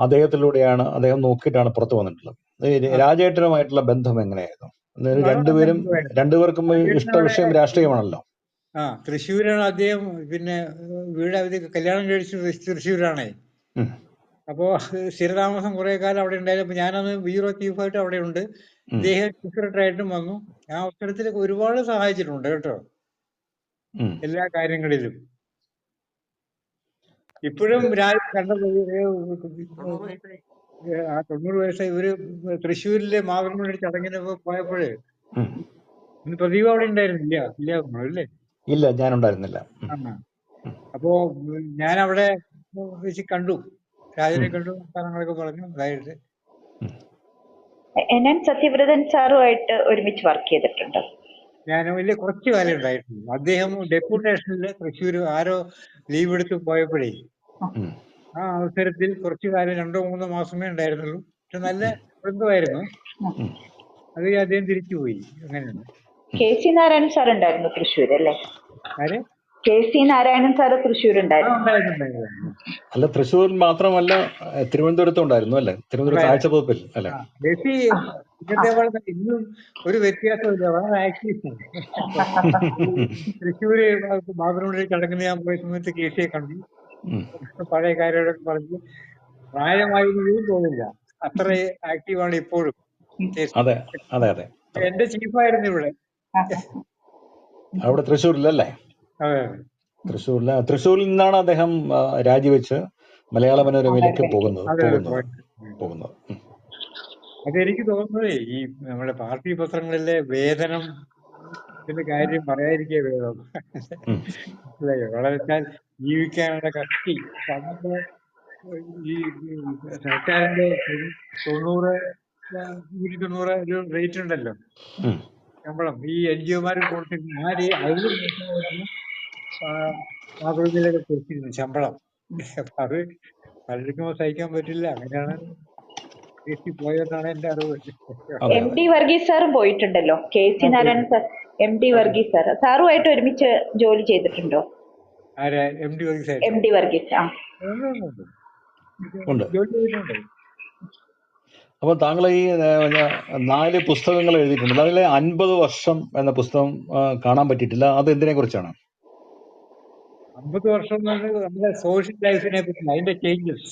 അദ്ദേഹം നോക്കിയിട്ടാണ് പുറത്തു വന്നിട്ടുള്ളത്. രാജേട്ടനുമായിട്ടുള്ള ബന്ധം എങ്ങനെയായിരുന്നു? രണ്ടുപേർക്കും ഇഷ്ട വിഷയം രാഷ്ട്രീയമാണല്ലോ. തൃശ്ശൂരാണ് അദ്ദേഹം. പിന്നെ വീട് കല്യാണം കഴിച്ചത് തൃശ്ശൂരാണേ. അപ്പോ സ്ഥിരതാമസം കുറെ കാലം അവിടെ ഉണ്ടായിരുന്നു. അപ്പൊ ഞാനന്ന് ബ്യൂറോ ചീഫായിട്ട് അവിടെ ഉണ്ട്. അദ്ദേഹം സെക്രട്ടറിയായിട്ടും വന്നു. ആ അവസരത്തിലൊക്കെ ഒരുപാട് സഹായിച്ചിട്ടുണ്ട് കേട്ടോ, എല്ലാ കാര്യങ്ങളിലും. ഇപ്പോഴും ആ 90 വയസ്സ് ഇവര് തൃശ്ശൂരിലെ മാതൃമൊഴി ചടങ്ങിന് പോയപ്പോഴേ പ്രദീപ് അവിടെ ഉണ്ടായിരുന്നില്ല, അല്ലേ? ഇല്ല, ഞാൻ ഉണ്ടായിരുന്നില്ല. അപ്പോ ഞാൻ അവിടെ വെച്ച് കണ്ടു, രാജനെ കണ്ടു, സ്ഥലങ്ങളൊക്കെ പറഞ്ഞു. അതായത് ഞാൻ സത്യവ്രതൻ സാറുമായിട്ട് ഒരുമിച്ച് വർക്ക് ചെയ്തിട്ടുണ്ട്. ഞാൻ വലിയ കുറച്ചു കാലം ഉണ്ടായിട്ടുള്ളൂ. അദ്ദേഹം ഡെപ്യൂട്ടേഷനിൽ തൃശ്ശൂർ ആരോ ലീവ് എടുത്ത് പോയപ്പോഴേ ആ അവസരത്തിൽ കുറച്ചു കാലം 2-3 മാസമേ ഉണ്ടായിരുന്നുള്ളൂ. പക്ഷെ നല്ല ബന്ധമായിരുന്നു. അത് അദ്ദേഹം തിരിച്ചുപോയി. അങ്ങനെയാണ്. KC നാരായണൻ സാർ ഉണ്ടായിരുന്നു തൃശ്ശൂർ, അല്ലേ? ആര്? KC നാരായണൻ സാറ് തൃശ്ശൂർ ഉണ്ടായിരുന്നു. അല്ല, തൃശ്ശൂർ മാത്രമല്ല, തിരുവനന്തപുരത്തും ഉണ്ടായിരുന്നു, അല്ലേ? തിരുവനന്തപുരത്ത് ആഴ്ചപ്പതിപ്പിൽ, അല്ലെ? ഇന്നും ഒരു വ്യത്യാസമില്ല, വളരെ ആക്റ്റീവാണ്. തൃശ്ശൂര് ബാത്റൂമിൽ കിടക്കുന്ന ഞാൻ പോയ സമയത്ത് KCയെ കണ്ടു. പഴയ കാര്യങ്ങളൊക്കെ പറഞ്ഞു. പ്രായമായിരുന്നതും തോന്നില്ല, അത്ര ആക്റ്റീവാണ് ഇപ്പോഴും. അതെ അതെ അതെ. എന്റെ ചീഫായിരുന്നു ഇവിടെ, അവിടെ തൃശ്ശൂരിലല്ലേ? തൃശ്ശൂരിൽ നിന്നാണ് അദ്ദേഹം രാജിവെച്ച് മലയാള മനോരമയിലേക്ക് പോകുന്നത്. അതെനിക്ക് തോന്നുന്നത് ഈ നമ്മുടെ പാർട്ടി പത്രങ്ങളിലെ വേതനം കാര്യം പറയാതിരിക്കുക വേദം. വളരെ ജീവിക്കാനുള്ള കഷ്ടി ഈ സർക്കാരിന്റെ 90 ഒരു റേറ്റ് ഉണ്ടല്ലോ ശമ്പളം, ഈ NGO-മാർ കൊടുത്തിരുന്നു. അതിലും മാതൃകയിലൊക്കെ കൊടുത്തിരുന്നു ശമ്പളം. അപ്പൊ അത് പലർക്കും സഹിക്കാൻ പറ്റില്ല. അങ്ങനെയാണ് പോയതെന്നാണ് എന്റെ അറിവ്. MD വർഗീസ് സാറും പോയിട്ടുണ്ടല്ലോ, KC Narayanan sir. MD Varghese sir സാറുമായിട്ട് ഒരുമിച്ച് ജോലി ചെയ്തിട്ടുണ്ടോ? ആരാ? MD വർഗീസ്. ജോലി ചെയ്തിട്ടുണ്ട്. അപ്പൊ താങ്കൾ ഈ 4 പുസ്തകങ്ങൾ എഴുതിയിട്ടുണ്ടല്ലോ, അതിലെ 50 വർഷം എന്ന പുസ്തകം കാണാൻ പറ്റിയിട്ടില്ല. അത് എന്തിനെ കുറിച്ചാണ്? 50 വർഷം നമ്മുടെ സോഷ്യൽ ലൈഫിനെ പറ്റി, അതിന്റെ ചേഞ്ചസ്.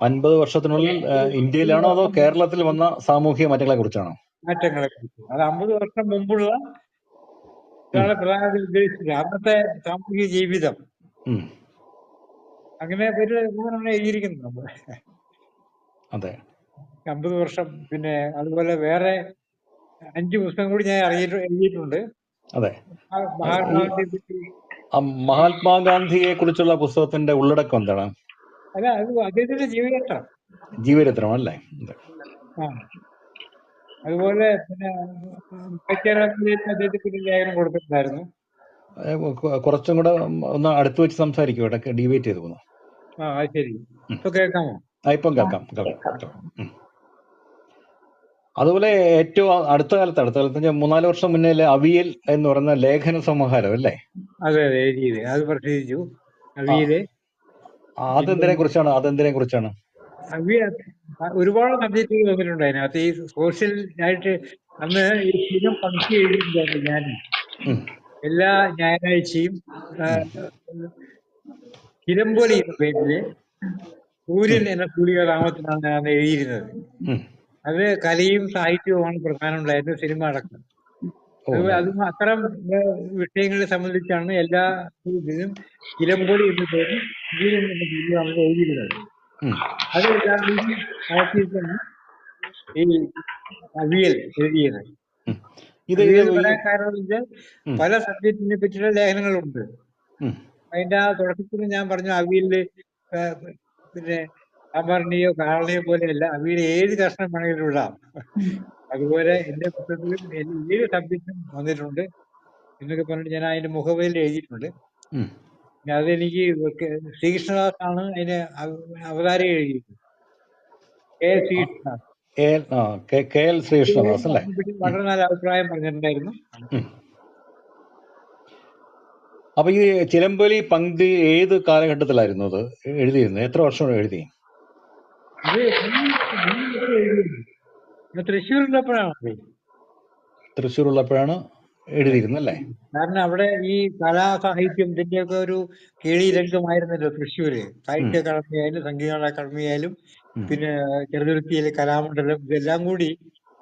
50 വർഷത്തിനുള്ളിൽ ഇന്ത്യയിലാണോ അതോ കേരളത്തിൽ വന്ന സാമൂഹിക മാറ്റങ്ങളെ കുറിച്ചാണോ? മാറ്റങ്ങളെ കുറിച്ച്. അത് 50 വർഷം മുമ്പുള്ള പ്രധാനമന്ത്രി ഉദ്ദേശിച്ചത് അന്നത്തെ സാമൂഹിക ജീവിതം. അങ്ങനെ എഴുതിയിരിക്കുന്നു നമ്മൾ. അതെ, 50 വർഷം. പിന്നെ അതുപോലെ വേറെ 5 പുസ്തകം കൂടി ഞാൻ എഴുതിയിട്ടുണ്ട്. അതെ. മഹാത്മാഗാന്ധിയെ കുറിച്ചുള്ള പുസ്തകത്തിന്റെ ഉള്ളടക്കം എന്താണ്? അല്ല, അത് അദ്ദേഹത്തിന്റെ ജീവചരിത്രം അല്ലേ? അതുപോലെ പിന്നെ അദ്ദേഹത്തിന് ലേഖനം കൊടുത്തിട്ടുണ്ടായിരുന്നു. കുറച്ചും കൂടെ ഒന്ന് അടുത്ത് വെച്ച് സംസാരിക്കും, ഇടയ്ക്ക് ഡിബേറ്റ് ചെയ്ത് പോകുന്നു. ശരി, ഇപ്പൊ കേൾക്കാമോ? ഇപ്പം കേൾക്കാം. അതുപോലെ ഏറ്റവും അടുത്ത കാലത്ത് 3-4 വർഷം മുന്നേ അവിയൽ എന്ന് പറയുന്ന ലേഖന സമാഹാരം അല്ലേ? അതെ, അത് പ്രസിദ്ധിച്ചു. അവിയല് അതെന്തിനെ കുറിച്ചാണ്? ഒരുപാട് സബ്ജക്റ്റുകൾ വന്നിട്ടുണ്ട് അതിനകത്ത്. ഈ സോഷ്യൽ ആയിട്ട് അന്ന് ഈ സ്ഥിരം പങ്ക്തി എഴുതിയിട്ടുണ്ടായിരുന്നു ഞാൻ. എല്ലാ ഞായറാഴ്ചയും കിരമ്പോലി എന്ന പേരില് സൂര്യൻ എന്ന തൂലിക നാമത്തിലാണ് ഞാൻ എഴുതിയിരുന്നത്. അത് കലയും സാഹിത്യവുമാണ് പ്രധാനം ഉണ്ടായിരുന്നത്, സിനിമ അടക്കം. അതും അത്തരം വിഷയങ്ങളെ സംബന്ധിച്ചാണ് എല്ലാ ഇതിലും കിരമ്പോലി എന്ന പേര് സൂര്യൻ എന്ന പേരിലാണ് എഴുതിയിരുന്നത്. അത് ഈ അവിയൽ എഴുതിയത്. പറയാൻ കാരണം വെച്ചാൽ പല സബ്ജക്റ്റിനെ പറ്റിയുള്ള ലേഖനങ്ങളുണ്ട്. അതിന്റെ ആ തുടക്കത്തിൽ ഞാൻ പറഞ്ഞു അവിയലില് പിന്നെ സാമ്പാറിനെയോ കാളനെയോ പോലെയല്ല, അവിയൽ ഏത് കഷ്ണം വേണമെങ്കിലും ഇടാം. അതുപോലെ എന്റെ പുസ്തകത്തിലും ഏത് സബ്ജക്റ്റും വന്നിട്ടുണ്ട് എന്നൊക്കെ പറഞ്ഞിട്ട് ഞാൻ അതിന്റെ മുഖവരിയിൽ എഴുതിയിട്ടുണ്ട്. അതെനിക്ക് ശ്രീകൃഷ്ണദാസ് ആണ് അതിന് അവതാരം എഴുതിയത്. ശ്രീകൃഷ്ണദാസ് അല്ലേ? വളരെ നല്ല അഭിപ്രായം പറഞ്ഞിട്ടുണ്ടായിരുന്നു. അപ്പൊ ഈ ചിലമ്പൊലി പങ്ക്തി ഏത് കാലഘട്ടത്തിലായിരുന്നു അത് എഴുതിയിരുന്നത്? എത്ര വർഷം എഴുതി? തൃശ്ശൂരുള്ളപ്പോഴാണ് എഴുതിയിരുന്നല്ലേ? കാരണം അവിടെ ഈ കലാസാഹിത്യം ഇതിന്റെയൊക്കെ ഒരു കേളി രംഗമായിരുന്നല്ലോ തൃശ്ശൂര്. സാഹിത്യ അക്കാദമി ആയാലും സംഗീത അക്കാദമി ആയാലും പിന്നെ ചെറുതുരുത്തിയിലെ കലാമണ്ഡലം, ഇതെല്ലാം കൂടി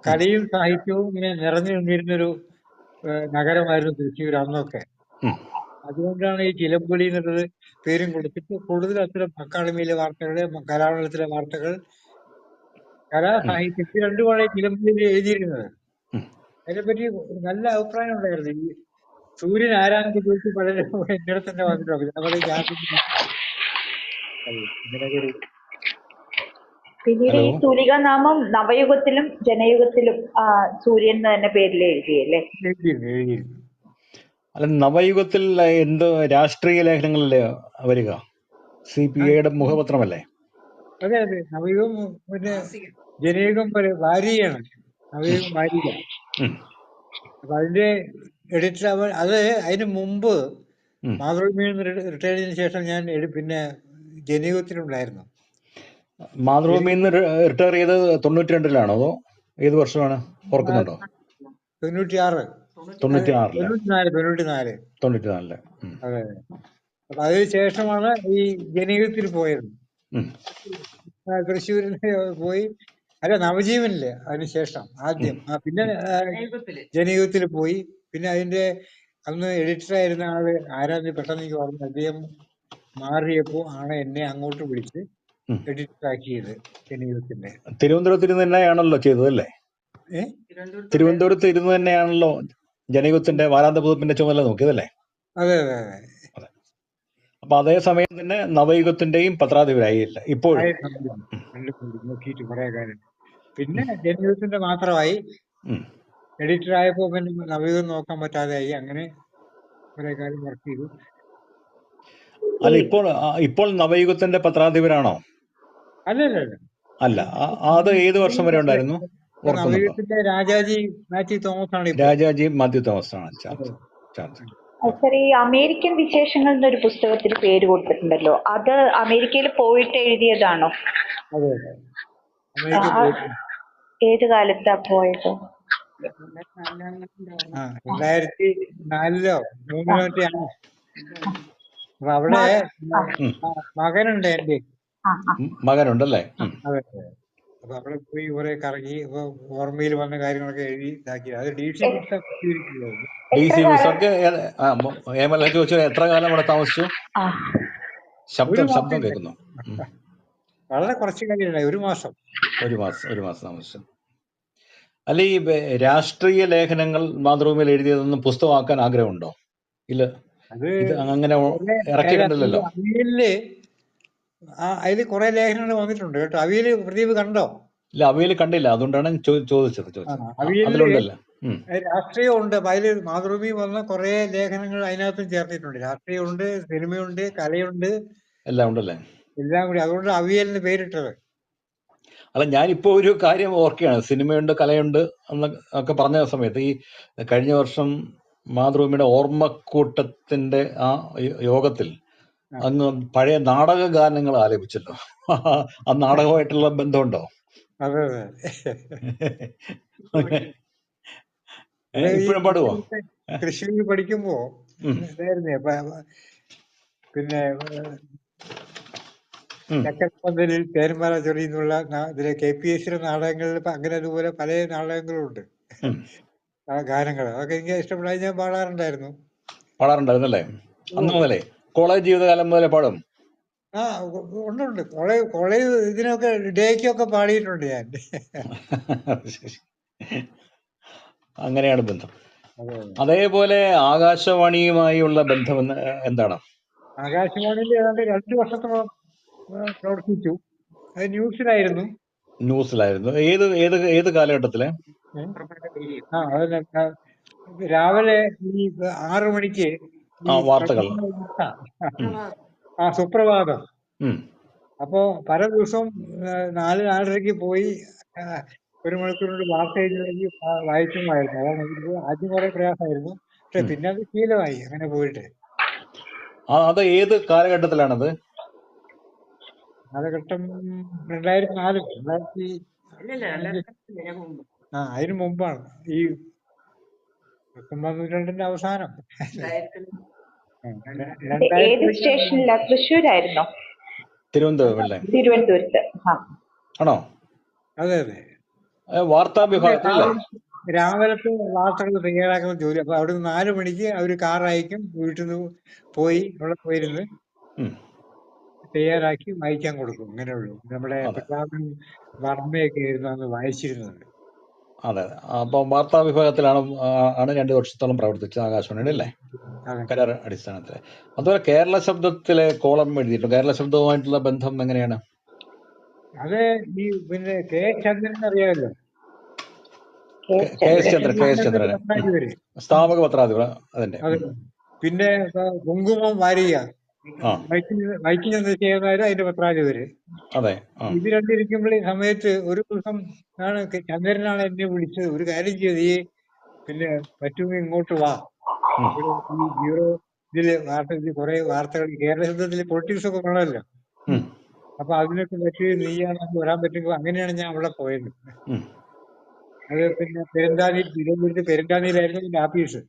കലയും സാഹിത്യവും ഇങ്ങനെ നിറഞ്ഞു നിന്നിരുന്നൊരു നഗരമായിരുന്നു തൃശ്ശൂർ അന്നൊക്കെ. അതുകൊണ്ടാണ് ഈ ചിലമ്പൊലി എന്നുള്ളത് പേരും കൊടുത്തിട്ട് കൂടുതൽ അത്തരം അക്കാഡമിയിലെ വാർത്തകള്, കലാമണ്ഡലത്തിലെ വാർത്തകൾ, കലാസാഹിത്യത്തിൽ രണ്ടുമാണ് ഈ ചിലമ്പൊലി എഴുതിയിരുന്നത്. അതിനെപ്പറ്റി നല്ല അഭിപ്രായം ഉണ്ടായിരുന്നു. ഈ സൂര്യൻ ആരാന്നൊക്കെ ചോദിച്ച് പലരും എന്റെ അടുത്ത് തന്നെ വന്നിട്ടുണ്ട്. നമ്മുടെ പിന്നീട് ഈ തൂലികാനാമം നവയുഗത്തിലും ജനയുഗത്തിലും സൂര്യൻ എന്ന് തന്നെ പേരിൽ എഴുതിയല്ലേ? അല്ല, നവയുഗത്തിൽ എന്ത് രാഷ്ട്രീയ ലേഖനങ്ങളല്ലേ വരിക? CPIയുടെ മുഖപത്രമല്ലേ? അതെ അതെ, നവയുഗം പിന്നെ ജനയുഗം വരെ വാരികയാണ്. നവയുഗം വാരിക. അപ്പൊ അതിന്റെ എഡിറ്റർ അത് അതിന് മുമ്പ് മാതൃഭൂമിയിൽ നിന്ന് റിട്ടയർ ചെയ്തതിനു ശേഷം ഞാൻ പിന്നെ ജനയുഗത്തിലുണ്ടായിരുന്നു. മാതൃഭൂമിയിൽ നിന്ന് റിട്ടയർ ചെയ്തത് 92-ലാണോ അതോ ഏത് വർഷമാണ് ഓർക്കുന്നുണ്ടോ? 96. 94. അതെ. അപ്പൊ അതിന് ശേഷമാണ് ഈ ജനയുഗത്തിൽ പോയത്. തൃശ്ശൂരിൽ പോയി, അല്ല നവജീവനില് അതിനുശേഷം ആദ്യം, പിന്നെ ജനയുഗത്തിൽ പോയി. പിന്നെ അതിന്റെ അന്ന് എഡിറ്റർ ആയിരുന്ന ആള് ആരാന്ന് പെട്ടെന്ന് എനിക്ക് ഓർമ്മ, അദ്ദേഹം മാറിയപ്പോ ആണ് എന്നെ അങ്ങോട്ട് വിളിച്ച് എഡിറ്റർ ആക്കിയത് ജനയുഗത്തിന്റെ. തിരുവനന്തപുരത്ത് ഇരുന്ന് തന്നെയാണല്ലോ ചെയ്തതല്ലേ? തിരുവനന്തപുരത്ത് ഇരുന്ന് തന്നെയാണല്ലോ ജനയുഗത്തിന്റെ വാരാന്ത പതിപ്പിന്റെ ചുമതല നോക്കിയതല്ലേ? അതെ അതെ അതെ. അപ്പൊ അതേ സമയം തന്നെ നവയുഗത്തിന്റെയും പത്രാധിപരായില്ല ഇപ്പോഴും നോക്കിയിട്ട് കുറെ കാര്യം. പിന്നെ ജനയുഗത്തിന്റെ മാത്രമായി. എഡിറ്റർ ആയപ്പോ പിന്നെ നവയുഗം നോക്കാൻ പറ്റാതെയായി. അങ്ങനെ കുറെ കാര്യം വർക്ക് ചെയ്തു. അല്ല, ഇപ്പോൾ നവയുഗത്തിന്റെ പത്രാധിപരാണോ? അല്ല, അത് ഏത് വർഷം വരെ ഉണ്ടായിരുന്നു? നവയുഗത്തിന്റെ രാജാജി മാത്യു തോമസ് ആണ്. രാജാജി മാത്യു തോമസ് ആണ്. സർ, ഈ അമേരിക്കൻ വിശേഷങ്ങൾ എന്നൊരു പുസ്തകത്തിന് പേര് കൊടുത്തിട്ടുണ്ടല്ലോ, അത് അമേരിക്കയിൽ പോയിട്ട് എഴുതിയതാണോ? അതെ. ഏത് കാലത്താ പോയത്? 2004-ലോ 2003-ലോ. അപ്പൊ അവിടെ മകനുണ്ട് എന്റെ. മകനുണ്ടല്ലേ? അതെ. അപ്പൊ അവിടെ പോയി കുറെ കറങ്ങി. ഇപ്പൊ ഓർമ്മയിൽ വന്ന കാര്യങ്ങളൊക്കെ എഴുതി ഇതാക്കി. അത് DC ബുക്സൊക്കെ ചോദിച്ചു. എത്ര കാലം അവിടെ താമസിച്ചു? ശബ്ദം കേൾക്കുന്നു. വളരെ കുറച്ച് കാര്യമില്ല, ഒരു മാസം താമസിച്ചു. അല്ല, ഈ രാഷ്ട്രീയ ലേഖനങ്ങൾ മാതൃഭൂമിയിൽ എഴുതിയതൊന്നും പുസ്തകമാക്കാൻ ആഗ്രഹമുണ്ടോ? ഇല്ല, ഇത് അങ്ങനെ ഇറക്കിയിട്ടുണ്ടല്ലോ. അതില് കുറെ ലേഖനങ്ങൾ വന്നിട്ടുണ്ട് കേട്ടോ. അവിയല് പ്രദീപ് കണ്ടോ? ഇല്ല, അവിയല് കണ്ടില്ല. അതുകൊണ്ടാണ് ചോദിച്ചത്. രാഷ്ട്രീയമുണ്ട്. അതില് മാതൃഭൂമി വന്ന കുറെ ലേഖനങ്ങൾ അതിനകത്തും ചേർത്തിട്ടുണ്ട്. രാഷ്ട്രീയമുണ്ട്, സിനിമയുണ്ട്, കലയുണ്ട്, എല്ലാം ഉണ്ടല്ലേ? എല്ലാം കൂടി. അതുകൊണ്ട് അവിയലിന് പേരിട്ടത്. അല്ല, ഞാനിപ്പോ ഒരു കാര്യം ഓർക്കുകയാണ്. സിനിമയുണ്ട്, കലയുണ്ട് എന്നൊക്കെ പറഞ്ഞ സമയത്ത് ഈ കഴിഞ്ഞ വർഷം മാതൃഭൂമിയുടെ ഓർമ്മക്കൂട്ടത്തിന്റെ ആ യോഗത്തിൽ അങ്ങ് പഴയ നാടക ഗാനങ്ങൾ ആലപിച്ചല്ലോ. ആ നാടകമായിട്ടുള്ള ബന്ധമുണ്ടോ? അതെ ഇപ്പോഴും പാടുവോ? തൃശ്ശൂർ പഠിക്കുമ്പോ പിന്നെ ചക്കരപ്പന്തലിൽ തേന്മല ചൊരിയുന്നുള്ള ഇതിലെ KPSC നാടകങ്ങളിൽ അങ്ങനെ അതുപോലെ പല നാടകങ്ങളുണ്ട്, ഗാനങ്ങൾ. അതൊക്കെ എനിക്ക് ഇഷ്ടപ്പെടാൻ ഞാൻ പാടാറുണ്ടായിരുന്നല്ലേ? അന്ന് മുതലേ കോളേജ് ജീവിതകാലം മുതലേ പാടും? ഉണ്ട്. കോളേജ് ഇതിനൊക്കെ ഡേക്കൊക്കെ പാടിയിട്ടുണ്ട് ഞാൻ. അങ്ങനെയാണ് ബന്ധം. അതേപോലെ ആകാശവാണിയുമായുള്ള ബന്ധം എന്താണ്? ആകാശവാണിയിൽ ഏതാണ്ട് 2 വർഷത്തോളം പ്രവർത്തിച്ചു. അത് ന്യൂസിലായിരുന്നു. ഏത് കാലഘട്ടത്തിലെ? രാവിലെ ഈ 6 മണിക്ക് വാർത്തകൾ, സുപ്രഭാതം. അപ്പോ പല ദിവസവും 4-4:30 പോയി 1 മണിക്കൂറിനോട് വാർത്ത എഴുതി വായിക്കുമായിരുന്നു. അതാണ് ആദ്യം കുറെ പ്രയാസമായിരുന്നു. പക്ഷെ പിന്നെ അത് ശീലമായി അങ്ങനെ പോയിട്ട്. അത് ഏത് കാലഘട്ടത്തിലാണത്? കാലഘട്ടം 2004. അതിനു മുമ്പാണ്. ഈ 19ാം നൂറ്റാണ്ടിന്റെ അവസാനം. തൃശ്ശൂരായിരുന്നോ? തിരുവനന്തപുരത്ത് ആണോ? അതെ അതെ. വാർത്താ വിഭാഗത്തിലല്ലേ? രാവിലത്തെ വാർത്തകൾ തയ്യാറാക്കുന്ന ജോലി. അപ്പൊ അവിടെ നിന്ന് 4 മണിക്ക് അവര് കാർ അയക്കും, വീട്ടിൽ നിന്ന് പോയി അവിടെ പോയിരുന്ന് തയ്യാറാക്കി വായിക്കാൻ കൊടുക്കും. അങ്ങനെയുള്ളൂ. നമ്മുടെ പ്രതാപൻ വർമ്മയൊക്കെ ആയിരുന്നു അന്ന് വായിച്ചിരുന്നത്. അതെ. അപ്പൊ വാർത്താ വിഭാഗത്തിലാണ് 2 വർഷത്തോളം പ്രവർത്തിച്ചത് ആകാശവാണിയുടെ അല്ലേ, കരാർ അടിസ്ഥാനത്തിൽ. അതുപോലെ കേരള ശബ്ദത്തിലെ കോളം എഴുതിയിട്ടുണ്ട്. കേരള ശബ്ദവുമായിട്ടുള്ള ബന്ധം എങ്ങനെയാണ്? അത് ഈ പിന്നെ കെ ചന്ദ്രൻ അറിയാമല്ലോ, കെ എസ് ചന്ദ്രൻ സ്ഥാപക പത്രാധിപർ അതിന്റെ. പിന്നെ കുങ്കുമം വാരിക വൈക്കം ചന്ദ്രശേഖരനായാലും അതിന്റെ പത്രാധിപര്. അതെ. ഇത് രണ്ടിരിക്കുമ്പോഴേ സമയത്ത് ഒരു ദിവസം ആണ് ചന്ദ്രനാണ് എന്നെ വിളിച്ചത്, ഒരു കാര്യം ചെയ്ത് ഈ പിന്നെ പറ്റുമെങ്കിൽ ഇങ്ങോട്ട് വാ, ഈ ബ്യൂറോ ഇതില് കുറെ വാർത്തകൾ കേരള ശബ്ദത്തില് പൊളിറ്റിക്സ് ഒക്കെ വേണമല്ലോ, അപ്പൊ അതിനൊക്കെ പറ്റി നീയാണ് വരാൻ പറ്റുമ്പോൾ അങ്ങനെയാണ് ഞാൻ അവിടെ പോയത്. അത് പിന്നെ തിരുവനന്തപുരത്ത് പെരുന്താനിയിലായിരുന്നു ഇതിന്റെ ആഫീസ്.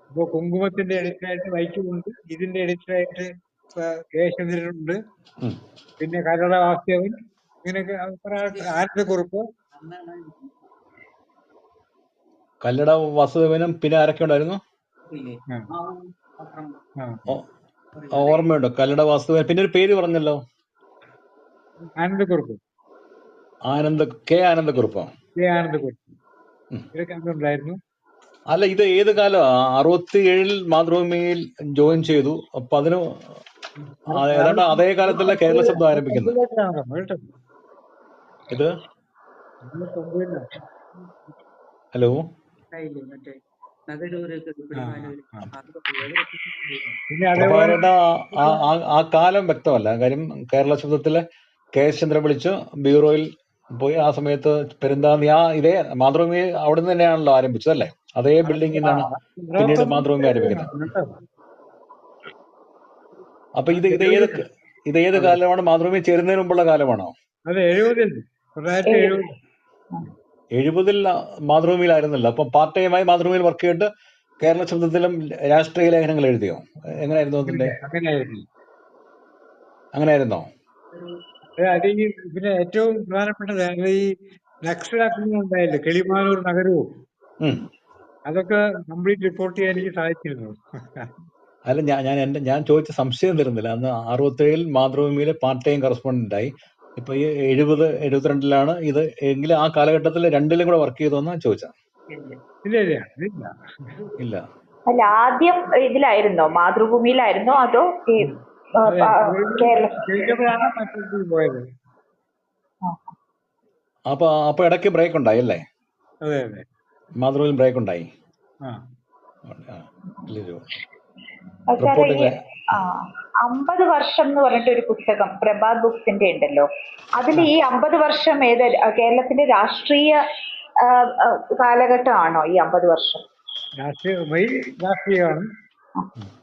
അപ്പൊ കുങ്കുമത്തിന്റെ എഡിറ്ററായിട്ട് വൈക്കുമുണ്ട്, ഇതിന്റെ എഡിറ്ററായിട്ട് കെ ചന്ദ്രനുണ്ട്, പിന്നെ കല്ലട വാസുദേവൻ, ഇങ്ങനെയൊക്കെ ആനന്ദക്കുറുപ്പ്. കല്ലട വാസുദേവനും പിന്നെ ആരൊക്കെ ഉണ്ടായിരുന്നു? ഓർമ്മയുണ്ടോ? കല്ലട വാസുദേവൻ, പിന്നെ ഒരു പേര് പറഞ്ഞല്ലോ, ആനന്ദക്കുറുപ്പ്. കെ ആനന്ദക്കുറുപ്പോ? ഇതൊക്കെ ഉണ്ടായിരുന്നു. അല്ല, ഇത് ഏത് കാലം? 67 മാതൃഭൂമിയിൽ ജോയിൻ ചെയ്തു. അപ്പൊ അതിന് ഏതാണ്ട് അതേ കാലത്തല്ല കേരള ശബ്ദം ആരംഭിക്കുന്നത്. ഇത് ഹലോ, ആ കാലം വ്യക്തമല്ല. കാര്യം കേരള ശബ്ദത്തില് കെ എസ് ചന്ദ്രൻ വിളിച്ച് ബ്യൂറോയിൽ പോയി. ആ സമയത്ത് പെരുന്താന്നി ഇതേ മാതൃഭൂമി അവിടെ നിന്ന് തന്നെയാണല്ലോ ആരംഭിച്ചത് അല്ലേ? അതേ ബിൽഡിംഗിൽ നിന്നാണ് പിന്നീട് മാതൃഭൂമി ആരംഭിക്കുന്നത്. അപ്പൊ ഇത് ഏത് കാലമാണ്? മാതൃഭൂമി ചേരുന്നതിന് മുമ്പുള്ള കാലമാണോ? 70 മാതൃഭൂമിയിലായിരുന്നല്ലോ. അപ്പൊ പാർട്ട് ടൈമായി മാതൃഭൂമിയിൽ വർക്ക് ചെയ്തിട്ട് കേരള ശബ്ദത്തിലും രാഷ്ട്രീയ ലേഖനങ്ങൾ എഴുതിയോ? എങ്ങനെയായിരുന്നു അതിന്റെ? അങ്ങനെയായിരുന്നോ? പിന്നെ ഏറ്റവും പ്രധാനപ്പെട്ടത് ഈ നക്സൽ ആക്രമണം ഉണ്ടായില്ലേ കിളിമാനൂർ നഗരവും, അതൊക്കെ കംപ്ലീറ്റ് റിപ്പോർട്ട് ചെയ്യാൻ എനിക്ക് സാധിച്ചിരുന്നു. അല്ല, ഞാൻ ചോദിച്ച സംശയം തരുന്നില്ല. അന്ന് 67 മാതൃഭൂമിയിലെ പാർട്ട് ടൈം കറസ്പോണ്ടന്റ് ആയി. ഇപ്പൊ ഈ 70-72 ഇത് എങ്കിലും ആ കാലഘട്ടത്തിൽ രണ്ടിലും കൂടെ വർക്ക് ചെയ്തോന്നാ ചോദിച്ചാ? ഇല്ല. അല്ല, ആദ്യം ഇതിലായിരുന്നോ, മാതൃഭൂമിയിലായിരുന്നോ അതോ അപ്പൊ ഇടയ്ക്ക് ബ്രേക്ക് ഉണ്ടായി അല്ലേ? മാതൃഭൂമിയിൽ ബ്രേക്ക് ഉണ്ടായി. 50 വർഷം എന്ന് പറഞ്ഞിട്ട് ഒരു പുസ്തകം പ്രഭാത് ബുക്സിന്റെ ഉണ്ടല്ലോ. അതിൽ ഈ 50 വർഷം കേരളത്തിന്റെ രാഷ്ട്രീയ കാലഘട്ടമാണോ ഈ 50 വർഷം? രാഷ്ട്രീയമാണ്.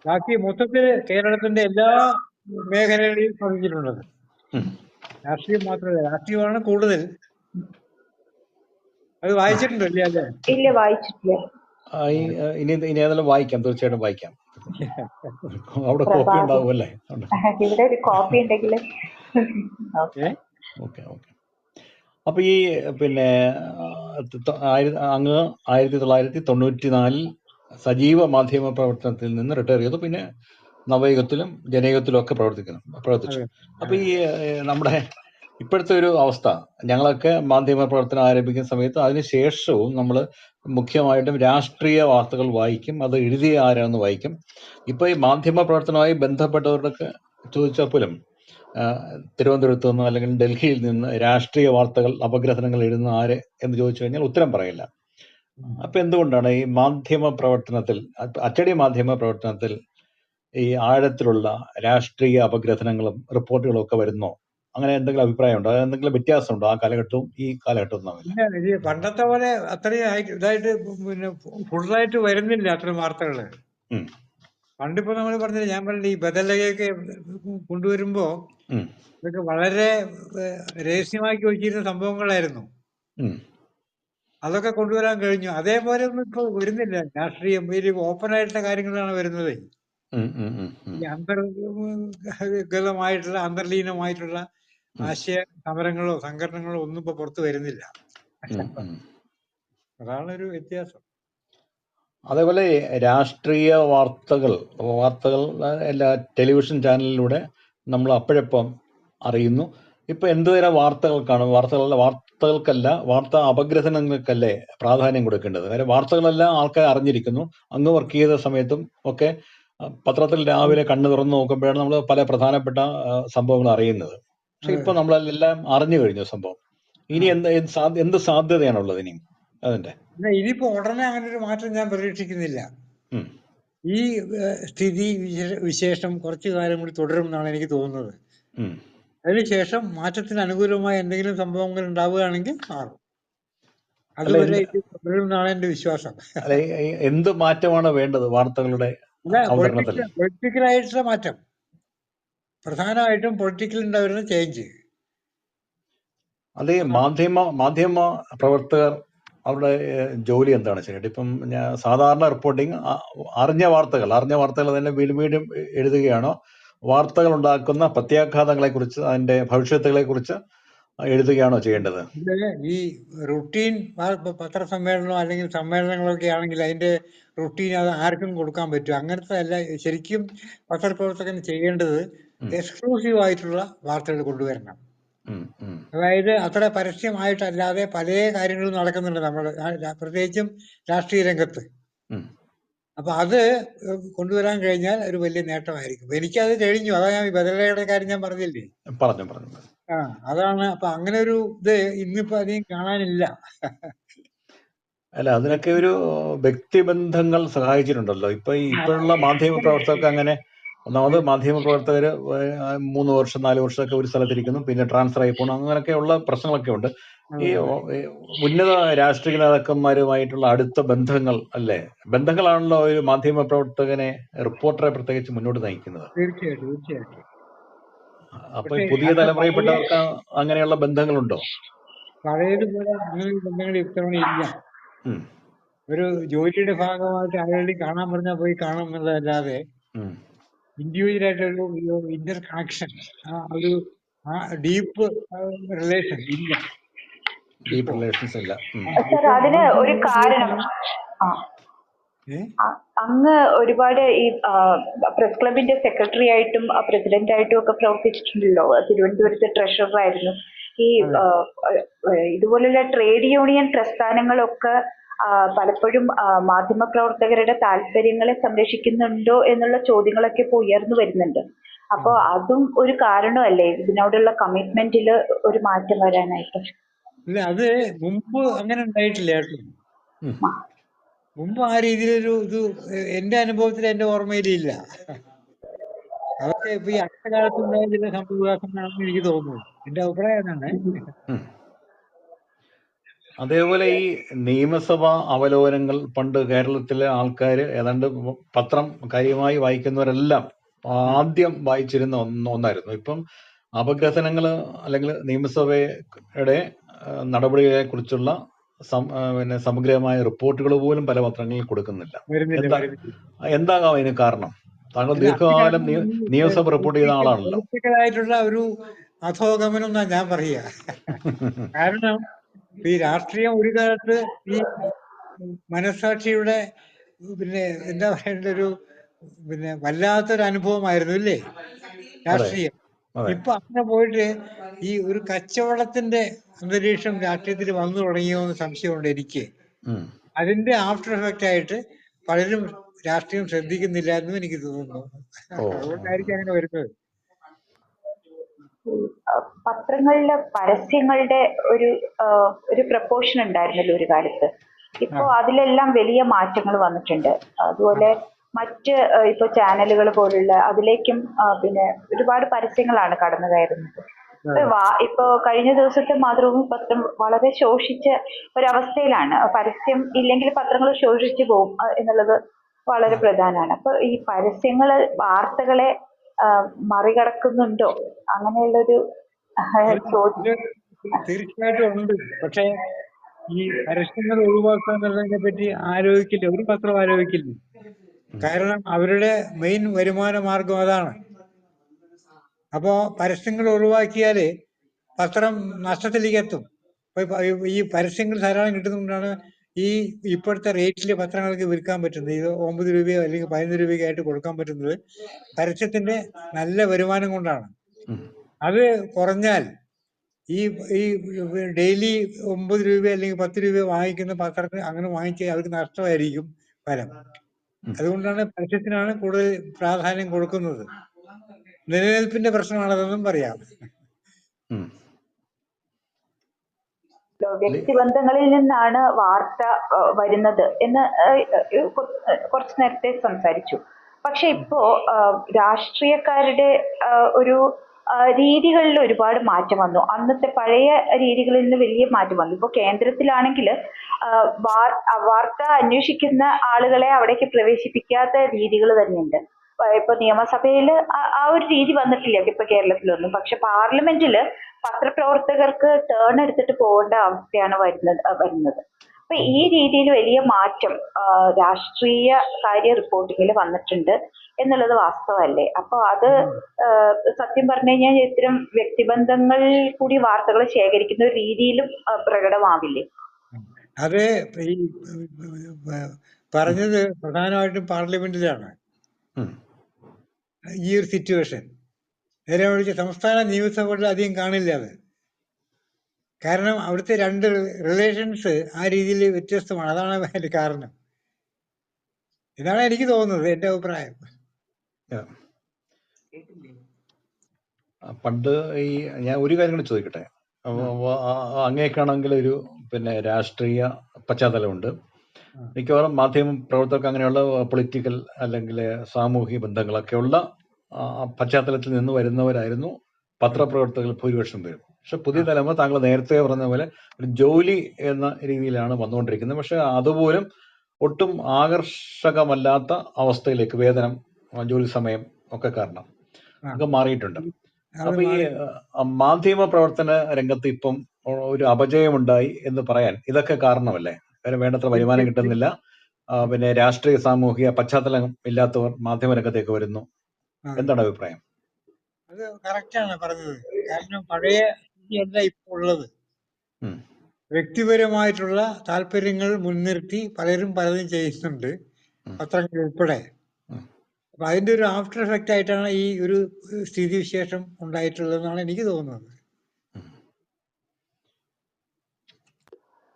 ബാക്കി മൊത്തത്തിൽ കേരളത്തിന്റെ എല്ലാ മേഖലകളിലും ശ്രമിച്ചിട്ടുള്ളത്. രാഷ്ട്രീയം മാത്രമല്ല, രാഷ്ട്രീയമാണ് കൂടുതൽ. അത് വായിച്ചിട്ടുണ്ടല്ലേ? അല്ലേ? ഇല്ല, വായിച്ചിട്ടില്ല. ഇനി ഏതെങ്കിലും വായിക്കാം, തീർച്ചയായിട്ടും വായിക്കാം. അവിടെ കോപ്പി ഉണ്ടാവുമല്ലേ? ഇവിടെ ഒരു കോപ്പി ഉണ്ടെങ്കിൽ. ഓക്കെ. അപ്പൊ ഈ പിന്നെ അങ്ങ് 1994 സജീവ മാധ്യമ പ്രവർത്തനത്തിൽ നിന്ന് റിട്ടയർ ചെയ്തു. പിന്നെ നവയുഗത്തിലും ജനയുഗത്തിലും ഒക്കെ പ്രവർത്തിച്ചു. അപ്പൊ ഈ നമ്മുടെ ഇപ്പോഴത്തെ ഒരു അവസ്ഥ, ഞങ്ങളൊക്കെ മാധ്യമ പ്രവർത്തനം ആരംഭിക്കുന്ന സമയത്ത് അതിനുശേഷവും നമ്മൾ മുഖ്യമായിട്ടും രാഷ്ട്രീയ വാർത്തകൾ വായിക്കും. അത് എഴുതിയ ആരാന്ന് വായിക്കും. ഇപ്പൊ ഈ മാധ്യമ പ്രവർത്തനവുമായി ബന്ധപ്പെട്ടവർക്ക് ചോദിച്ചാൽ പോലും തിരുവനന്തപുരത്ത് നിന്ന് അല്ലെങ്കിൽ ഡൽഹിയിൽ നിന്ന് രാഷ്ട്രീയ വാർത്തകൾ, അപഗ്രഥനങ്ങൾ എഴുതുന്ന ആര് എന്ന് ചോദിച്ചു കഴിഞ്ഞാൽ ഉത്തരം പറയില്ല. അപ്പൊ എന്തുകൊണ്ടാണ് ഈ മാധ്യമ പ്രവർത്തനത്തിൽ, അച്ചടി മാധ്യമ പ്രവർത്തനത്തിൽ ഈ ആഴത്തിലുള്ള രാഷ്ട്രീയ അപഗ്രഥനങ്ങളും റിപ്പോർട്ടുകളും ഒക്കെ വരുന്നോ? അങ്ങനെ എന്തെങ്കിലും അഭിപ്രായമുണ്ടോ? എന്തെങ്കിലും വ്യത്യാസമുണ്ടോ ആ കാലഘട്ടവും ഈ കാലഘട്ടവും തമ്മിൽ? പണ്ടത്തെ പോലെ അത്രയും ഇതായിട്ട് പിന്നെ ഫുള്ളായിട്ട് വരുന്നില്ല അത്തരം വാർത്തകള്. പണ്ടിപ്പോ നമ്മൾ പറഞ്ഞില്ല, ഞാൻ പറഞ്ഞില്ല, ഈ ബദലയൊക്കെ കൊണ്ടുവരുമ്പോ ഇതൊക്കെ വളരെ രഹസ്യമാക്കി വെച്ചിരുന്ന സംഭവങ്ങളായിരുന്നു. അതൊക്കെ കൊണ്ടുവരാൻ കഴിഞ്ഞു. അതേപോലെ ഒന്നും ഇപ്പൊ വരുന്നില്ല. രാഷ്ട്രീയം വലിയ ഓപ്പൺ ആയിട്ടുള്ള കാര്യങ്ങളാണ് വരുന്നത്. ഈ അന്തർഗതമായിട്ടുള്ള അന്തർലീനമായിട്ടുള്ള ആശയ സമരങ്ങളോ സംഘടനകളോ ഒന്നും ഇപ്പൊ പുറത്തു വരുന്നില്ല. അതാണ് ഒരു വ്യത്യാസം. അതേപോലെ രാഷ്ട്രീയ വാർത്തകൾ എല്ലാ ടെലിവിഷൻ ചാനലിലൂടെ നമ്മൾ അപ്പോഴപ്പം അറിയുന്നു. ഇപ്പൊ എന്തുതരം വാർത്തകൾക്കാണ് വാർത്തകൾക്കല്ല, വാർത്താ അപഗ്രഥനങ്ങൾക്കല്ലേ പ്രാധാന്യം കൊടുക്കേണ്ടത്? കാര്യം വാർത്തകളെല്ലാം ആൾക്കാർ അറിഞ്ഞിരിക്കുന്നു. അങ്ങ് വർക്ക് ചെയ്ത സമയത്തും ഒക്കെ പത്രത്തിൽ രാവിലെ കണ്ണു തുറന്നു നോക്കുമ്പോഴാണ് നമ്മൾ പല പ്രധാനപ്പെട്ട സംഭവങ്ങൾ അറിയുന്നത്. പക്ഷെ ഇപ്പൊ നമ്മളെല്ലാം അറിഞ്ഞു കഴിഞ്ഞു സംഭവം. ഇനി എന്ത് സാധ്യതയാണുള്ളത് ഇനിയും അതിന്റെ? ഇനിയിപ്പോ ഉടനെ അങ്ങനെ ഒരു മാറ്റം ഞാൻ പ്രതീക്ഷിക്കുന്നില്ല. ഈ സ്ഥിതി വിശേഷം കുറച്ചു കാലം കൂടി തുടരും എന്നാണ് എനിക്ക് തോന്നുന്നത്. അതിനുശേഷം മാറ്റത്തിന് അനുകൂലമായ എന്തെങ്കിലും സംഭവങ്ങൾ ഉണ്ടാവുകയാണെങ്കിൽ മാറും. അതുവരെ ഇത് തുടരും എന്നാണ് എന്റെ വിശ്വാസം. എന്ത് മാറ്റമാണ് വേണ്ടത് വാർത്തകളുടെ അവതരണത്തിൽ? പൊളിറ്റിക്കലായിട്ടുള്ള മാറ്റം, പ്രധാനമായിട്ടും പൊളിറ്റിക്കൽ ഉണ്ടാവുന്ന ചേഞ്ച്. അത് മാധ്യമ പ്രവർത്തകർ അവരുടെ ജോലി എന്താണ് ചെയ്യേണ്ടത്? ഇപ്പം സാധാരണ റിപ്പോർട്ടിങ് അറിഞ്ഞ വാർത്തകൾ തന്നെ വീണ്ടും വീണ്ടും എഴുതുകയാണോ? വാർത്തകൾ ഉണ്ടാക്കുന്ന പ്രത്യാഘാതങ്ങളെ കുറിച്ച്, അതിന്റെ ഭവിഷ്യത്തുകളെ കുറിച്ച് എഴുതുകയാണോ ചെയ്യേണ്ടത്? ഈ റുട്ടീൻ പത്രസമ്മേളനമോ അല്ലെങ്കിൽ സമ്മേളനങ്ങളൊക്കെ ആണെങ്കിൽ അതിന്റെ റുട്ടീൻ അത് ആർക്കും കൊടുക്കാൻ പറ്റും. അങ്ങനത്തെ അല്ല ശരിക്കും പത്രപ്രവർത്തകൻ ചെയ്യേണ്ടത്. എക്സ്ക്ലൂസീവ് ആയിട്ടുള്ള വാർത്തകൾ കൊണ്ടുവരണം. അതായത് അത്ര പരസ്യമായിട്ടല്ലാതെ പല കാര്യങ്ങളും നടക്കുന്നുണ്ട് നമ്മൾ, പ്രത്യേകിച്ചും രാഷ്ട്രീയ രംഗത്ത്. അപ്പൊ അത് കൊണ്ടുവരാൻ കഴിഞ്ഞാൽ ഒരു വലിയ നേട്ടമായിരിക്കും. എനിക്കത് കഴിഞ്ഞു. അതാ ഞാൻ ബദലയുടെ കാര്യം ഞാൻ പറഞ്ഞില്ലേ. പറഞ്ഞു. അതാണ്. അപ്പൊ അങ്ങനെ ഒരു ഇത് ഇന്നിപ്പോ അധികം കാണാനില്ല. അല്ല, അതിനൊക്കെ ഒരു വ്യക്തിബന്ധങ്ങൾ സഹായിച്ചിട്ടുണ്ടല്ലോ. ഇപ്പോഴുള്ള മാധ്യമ പ്രവർത്തകർക്ക് അങ്ങനെ, ഒന്നാമത് മാധ്യമ പ്രവർത്തകര് 3 വർഷം 4 വർഷമൊക്കെ ഒരു സ്ഥലത്തിരിക്കുന്നു, പിന്നെ ട്രാൻസ്ഫർ ആയി പോകണം, അങ്ങനെയൊക്കെയുള്ള പ്രശ്നങ്ങളൊക്കെ ഉണ്ട്. ഈ ഉന്നത രാഷ്ട്രീയ നേതാക്കന്മാരുമായിട്ടുള്ള അടുത്ത ബന്ധങ്ങൾ അല്ലേ, ബന്ധങ്ങളാണല്ലോ ഒരു മാധ്യമ പ്രവർത്തകനെ, റിപ്പോർട്ടറെ പ്രത്യേകിച്ച് മുന്നോട്ട് നയിക്കുന്നത്. തീർച്ചയായിട്ടും. അപ്പൊ പുതിയ തലമുറയിൽപ്പെട്ടവർക്ക് അങ്ങനെയുള്ള ബന്ധങ്ങളുണ്ടോ? പഴയതുപോലെ അങ്ങനെ ബന്ധങ്ങൾ ഇത്തവണ ഇല്ല. ഒരു ജോലിയുടെ ഭാഗമായിട്ട് ആളുകളെ കാണാൻ പറഞ്ഞാൽ പോയി കാണാം എന്നുള്ളതല്ലാതെ ഇൻഡിവിജ്വലായിട്ടൊരു ഇന്റർ കണക്ഷൻ, ഒരു ഡീപ്പ് റിലേഷൻ ഇല്ല. അതിന് ഒരു കാരണം, അങ്ങ് ഒരുപാട് ഈ പ്രസ് ക്ലബിന്റെ സെക്രട്ടറി ആയിട്ടും പ്രസിഡന്റ് ആയിട്ടും ഒക്കെ പ്രവർത്തിച്ചിട്ടുണ്ടല്ലോ. തിരുവനന്തപുരത്ത് ട്രഷറർ ആയിരുന്നു. ഈ ഇതുപോലുള്ള ട്രേഡ് യൂണിയൻ പ്രസ്ഥാനങ്ങളൊക്കെ പലപ്പോഴും മാധ്യമപ്രവർത്തകരുടെ താല്പര്യങ്ങളെ സംരക്ഷിക്കുന്നുണ്ടോ എന്നുള്ള ചോദ്യങ്ങളൊക്കെ ഇപ്പോൾ ഉയർന്നു വരുന്നുണ്ട്. അപ്പൊ അതും ഒരു കാരണമല്ലേ ഇതിനോടുള്ള കമ്മിറ്റ്മെന്റിൽ ഒരു മാറ്റം വരാനായിട്ട്? ഇല്ല, അത് മുമ്പ് അങ്ങനെ ഉണ്ടായിട്ടില്ല കേട്ടോ. മുമ്പ് ആ രീതിയിലൊരു ഇത് എന്റെ അനുഭവത്തിൽ, എന്റെ ഓർമ്മയിലില്ല. അതൊക്കെ ഇപ്പൊ ഈ അടുത്ത കാലത്ത് ഉണ്ടായ ചില സംഭവവികാസങ്ങളാണെന്ന് എനിക്ക് തോന്നുന്നു. എന്റെ അഭിപ്രായം ആണ്. അതേപോലെ ഈ നിയമസഭാ അവലോകനങ്ങൾ പണ്ട് കേരളത്തിലെ ആൾക്കാർ ഏതാണ്ട് പത്രം കാര്യമായി വായിക്കുന്നവരെല്ലാം ആദ്യം വായിച്ചിരുന്ന ഒന്നായിരുന്നു. ഇപ്പം അപഗ്രഥനങ്ങൾ അല്ലെങ്കിൽ നിയമസഭയുടെ നടപടികളെ കുറിച്ചുള്ള പിന്നെ സമഗ്രമായ റിപ്പോർട്ടുകൾ പോലും പല പത്രങ്ങളിൽ കൊടുക്കുന്നില്ല. എന്താകാം അതിന് കാരണം? താങ്കൾ ദീർഘകാലം നിയമസഭ റിപ്പോർട്ട് ചെയ്ത ആളാണല്ലോ. പൊളിറ്റിക്കലായിട്ടുള്ള ഒരു അധോഗമനം എന്നാ ഞാൻ പറയുക. കാരണം ഈ രാഷ്ട്രീയം ഒരു കാലത്ത് ഈ മനസാക്ഷിയുടെ പിന്നെ എന്താ പറയേണ്ട ഒരു വല്ലാത്തൊരു അനുഭവമായിരുന്നു ഇല്ലേ രാഷ്ട്രീയം. ഇപ്പൊ അങ്ങനെ പോയിട്ട് ഈ ഒരു കച്ചവടത്തിന്റെ അന്തരീക്ഷം രാഷ്ട്രീയത്തിൽ വന്നു തുടങ്ങിയോ എന്ന് സംശയമുണ്ട് എനിക്ക്. അതിന്റെ ആഫ്റ്റർ എഫക്റ്റ് ആയിട്ട് പലരും രാഷ്ട്രീയം ശ്രദ്ധിക്കുന്നില്ല എന്നും എനിക്ക് തോന്നുന്നു. അതുകൊണ്ടായിരിക്കും അങ്ങനെ വരുന്നത്. പത്രങ്ങളിലെ പരസ്യങ്ങളുടെ ഒരു പ്രപ്പോർഷൻ ഉണ്ടായിരുന്നല്ലോ ഒരു കാലത്ത്. ഇപ്പൊ അതിലെല്ലാം വലിയ മാറ്റങ്ങൾ വന്നിട്ടുണ്ട്. അതുപോലെ മറ്റ് ഇപ്പൊ ചാനലുകൾ പോലുള്ള അതിലേക്കും പിന്നെ ഒരുപാട് പരസ്യങ്ങളാണ് കടന്നു കയറുന്നത്. ഇപ്പൊ കഴിഞ്ഞ ദിവസത്തെ മാതൃഭൂമി പത്രം വളരെ ശോഷിച്ച ഒരവസ്ഥയിലാണ്. പരസ്യം ഇല്ലെങ്കിൽ പത്രങ്ങൾ ശോഷിച്ചു പോകും എന്നുള്ളത് വളരെ പ്രധാനമാണ്. അപ്പൊ ഈ പരസ്യങ്ങള് വാർത്തകളെ മറികടക്കുന്നുണ്ടോ? അങ്ങനെയുള്ളൊരു ചോദ്യം തീർച്ചയായിട്ടും ഉണ്ട്. പക്ഷെ ഈ പരസ്യങ്ങൾ ഒഴിവാക്കുക എന്നുള്ളതിനെ പറ്റി ആലോചിക്കില്ല, ഒരു പത്രം ആലോചിക്കില്ല. കാരണം അവരുടെ മെയിൻ വരുമാന മാർഗം അതാണ്. അപ്പോ പരസ്യങ്ങൾ ഒഴിവാക്കിയാല് പത്രം നഷ്ടത്തിലേക്ക് എത്തും. ഈ പരസ്യങ്ങൾ ധാരാളം കിട്ടുന്നതുകൊണ്ടാണ് ഈ ഇപ്പോഴത്തെ റേറ്റിൽ പത്രങ്ങൾക്ക് വിൽക്കാൻ പറ്റുന്നത്, ഇത് 9 രൂപയോ അല്ലെങ്കിൽ 11 രൂപയോ ആയിട്ട് കൊടുക്കാൻ പറ്റുന്നത് പരസ്യത്തിന്റെ നല്ല വരുമാനം കൊണ്ടാണ്. അത് കുറഞ്ഞാൽ ഈ ഈ ഡെയിലി 9 രൂപ അല്ലെങ്കിൽ 10 രൂപ വാങ്ങിക്കുന്ന പത്രത്തിന് അങ്ങനെ വാങ്ങിച്ചാൽ അവർക്ക് നഷ്ടമായിരിക്കും ഫലം. അതുകൊണ്ടാണ് പരസ്യത്തിനാണ് കൂടുതൽ പ്രാധാന്യം കൊടുക്കുന്നത്. നിലനിൽപ്പിന്റെ പ്രശ്നമാണതെന്നും പറയാം. വ്യക്തിബന്ധങ്ങളിൽ നിന്നാണ് വാർത്ത വരുന്നത് എന്ന് കുറച്ചു നേരത്തെ സംസാരിച്ചു. പക്ഷെ ഇപ്പോ രാഷ്ട്രീയക്കാരുടെ ഒരു രീതികളിൽ ഒരുപാട് മാറ്റം വന്നു. അന്നത്തെ പഴയ രീതികളിൽ നിന്ന് വലിയ മാറ്റം വന്നു. ഇപ്പൊ കേന്ദ്രത്തിലാണെങ്കിൽ വാർത്ത അന്വേഷിക്കുന്ന ആളുകളെ അവിടേക്ക് പ്രവേശിപ്പിക്കാത്ത രീതികൾ തന്നെയുണ്ട്. ഇപ്പൊ നിയമസഭയിൽ ആ ഒരു രീതി വന്നിട്ടില്ല ഇപ്പൊ കേരളത്തിലൊന്നും. പക്ഷെ പാർലമെന്റില് പത്രപ്രവർത്തകർക്ക് ടേൺ എടുത്തിട്ട് പോകേണ്ട അവസ്ഥയാണ് വരുന്നത്. അപ്പൊ ഈ രീതിയിൽ വലിയ മാറ്റം രാഷ്ട്രീയ കാര്യ റിപ്പോർട്ടിങ്ങിൽ വന്നിട്ടുണ്ട് എന്നുള്ളത് വാസ്തവല്ലേ? അപ്പൊ അത് സത്യം പറഞ്ഞു കഴിഞ്ഞാൽ ഇത്തരം വ്യക്തിബന്ധങ്ങളിൽ കൂടി വാർത്തകൾ ശേഖരിക്കുന്ന ഒരു രീതിയിലും പ്രകടമാവില്ലേ? അത് ഈ പറഞ്ഞത് പ്രധാനമായിട്ടും പാർലമെന്റിലാണ് ഈ ഒരു സിറ്റുവേഷൻ. നേരെ വിളിച്ച സംസ്ഥാന നിയമസഭകളിൽ അധികം കാണില്ല അത്. കാരണം അവിടുത്തെ രണ്ട് റിലേഷൻസ് ആ രീതിയിൽ വ്യത്യസ്തമാണ്. അതാണ് അതിന്റെ കാരണം. ഇതാണ് എനിക്ക് തോന്നുന്നത്, എന്റെ അഭിപ്രായം. പണ്ട് ഈ ഞാൻ ഒരു കാര്യം കൂടി ചോദിക്കട്ടെ. അങ്ങേക്കാണെങ്കിൽ ഒരു രാഷ്ട്രീയ പശ്ചാത്തലമുണ്ട്. മിക്കവാറും മാധ്യമ പ്രവർത്തകർക്ക് അങ്ങനെയുള്ള പൊളിറ്റിക്കൽ അല്ലെങ്കിൽ സാമൂഹിക ബന്ധങ്ങളൊക്കെയുള്ള പശ്ചാത്തലത്തിൽ നിന്ന് വരുന്നവരായിരുന്നു പത്രപ്രവർത്തകർ ഭൂരിപക്ഷം പേരും. പക്ഷെ പുതിയ തലമുറ താങ്കൾ നേരത്തെ പറഞ്ഞ പോലെ ഒരു ജോലി എന്ന രീതിയിലാണ് വന്നുകൊണ്ടിരിക്കുന്നത്. പക്ഷെ അതുപോലും ഒട്ടും ആകർഷകമല്ലാത്ത അവസ്ഥയിലേക്ക് വേതനം, ജോലി സമയം ഒക്കെ കാരണം ഒക്കെ മാറിയിട്ടുണ്ട്. അപ്പൊ ഈ മാധ്യമ പ്രവർത്തന രംഗത്ത് ഇപ്പം ഒരു അപജയമുണ്ടായി എന്ന് പറയാൻ ഇതൊക്കെ കാരണമല്ലേ? വേണ്ടത്ര വരുമാനം കിട്ടുന്നില്ല, രാഷ്ട്രീയ സാമൂഹിക പശ്ചാത്തലം ഇല്ലാത്തവർ മാധ്യമ രംഗത്തേക്ക് വരുന്നു. എന്താണ് അഭിപ്രായം? അത് കറക്റ്റാണ് പറഞ്ഞത്. കാരണം പഴയ സ്ഥിതിയല്ല ഇപ്പോൾ ഉള്ളത്. വ്യക്തിപരമായിട്ടുള്ള താല്പര്യങ്ങൾ മുൻനിർത്തി പലരും പലതും ചെയ്യുന്നുണ്ട്, പത്രങ്ങൾ ഉൾപ്പെടെ. അപ്പൊ അതിന്റെ ഒരു ആഫ്റ്റർ എഫക്റ്റ് ആയിട്ടാണ് ഈ ഒരു സ്ഥിതിവിശേഷം ഉണ്ടായിട്ടുള്ളതെന്നാണ് എനിക്ക് തോന്നുന്നത്.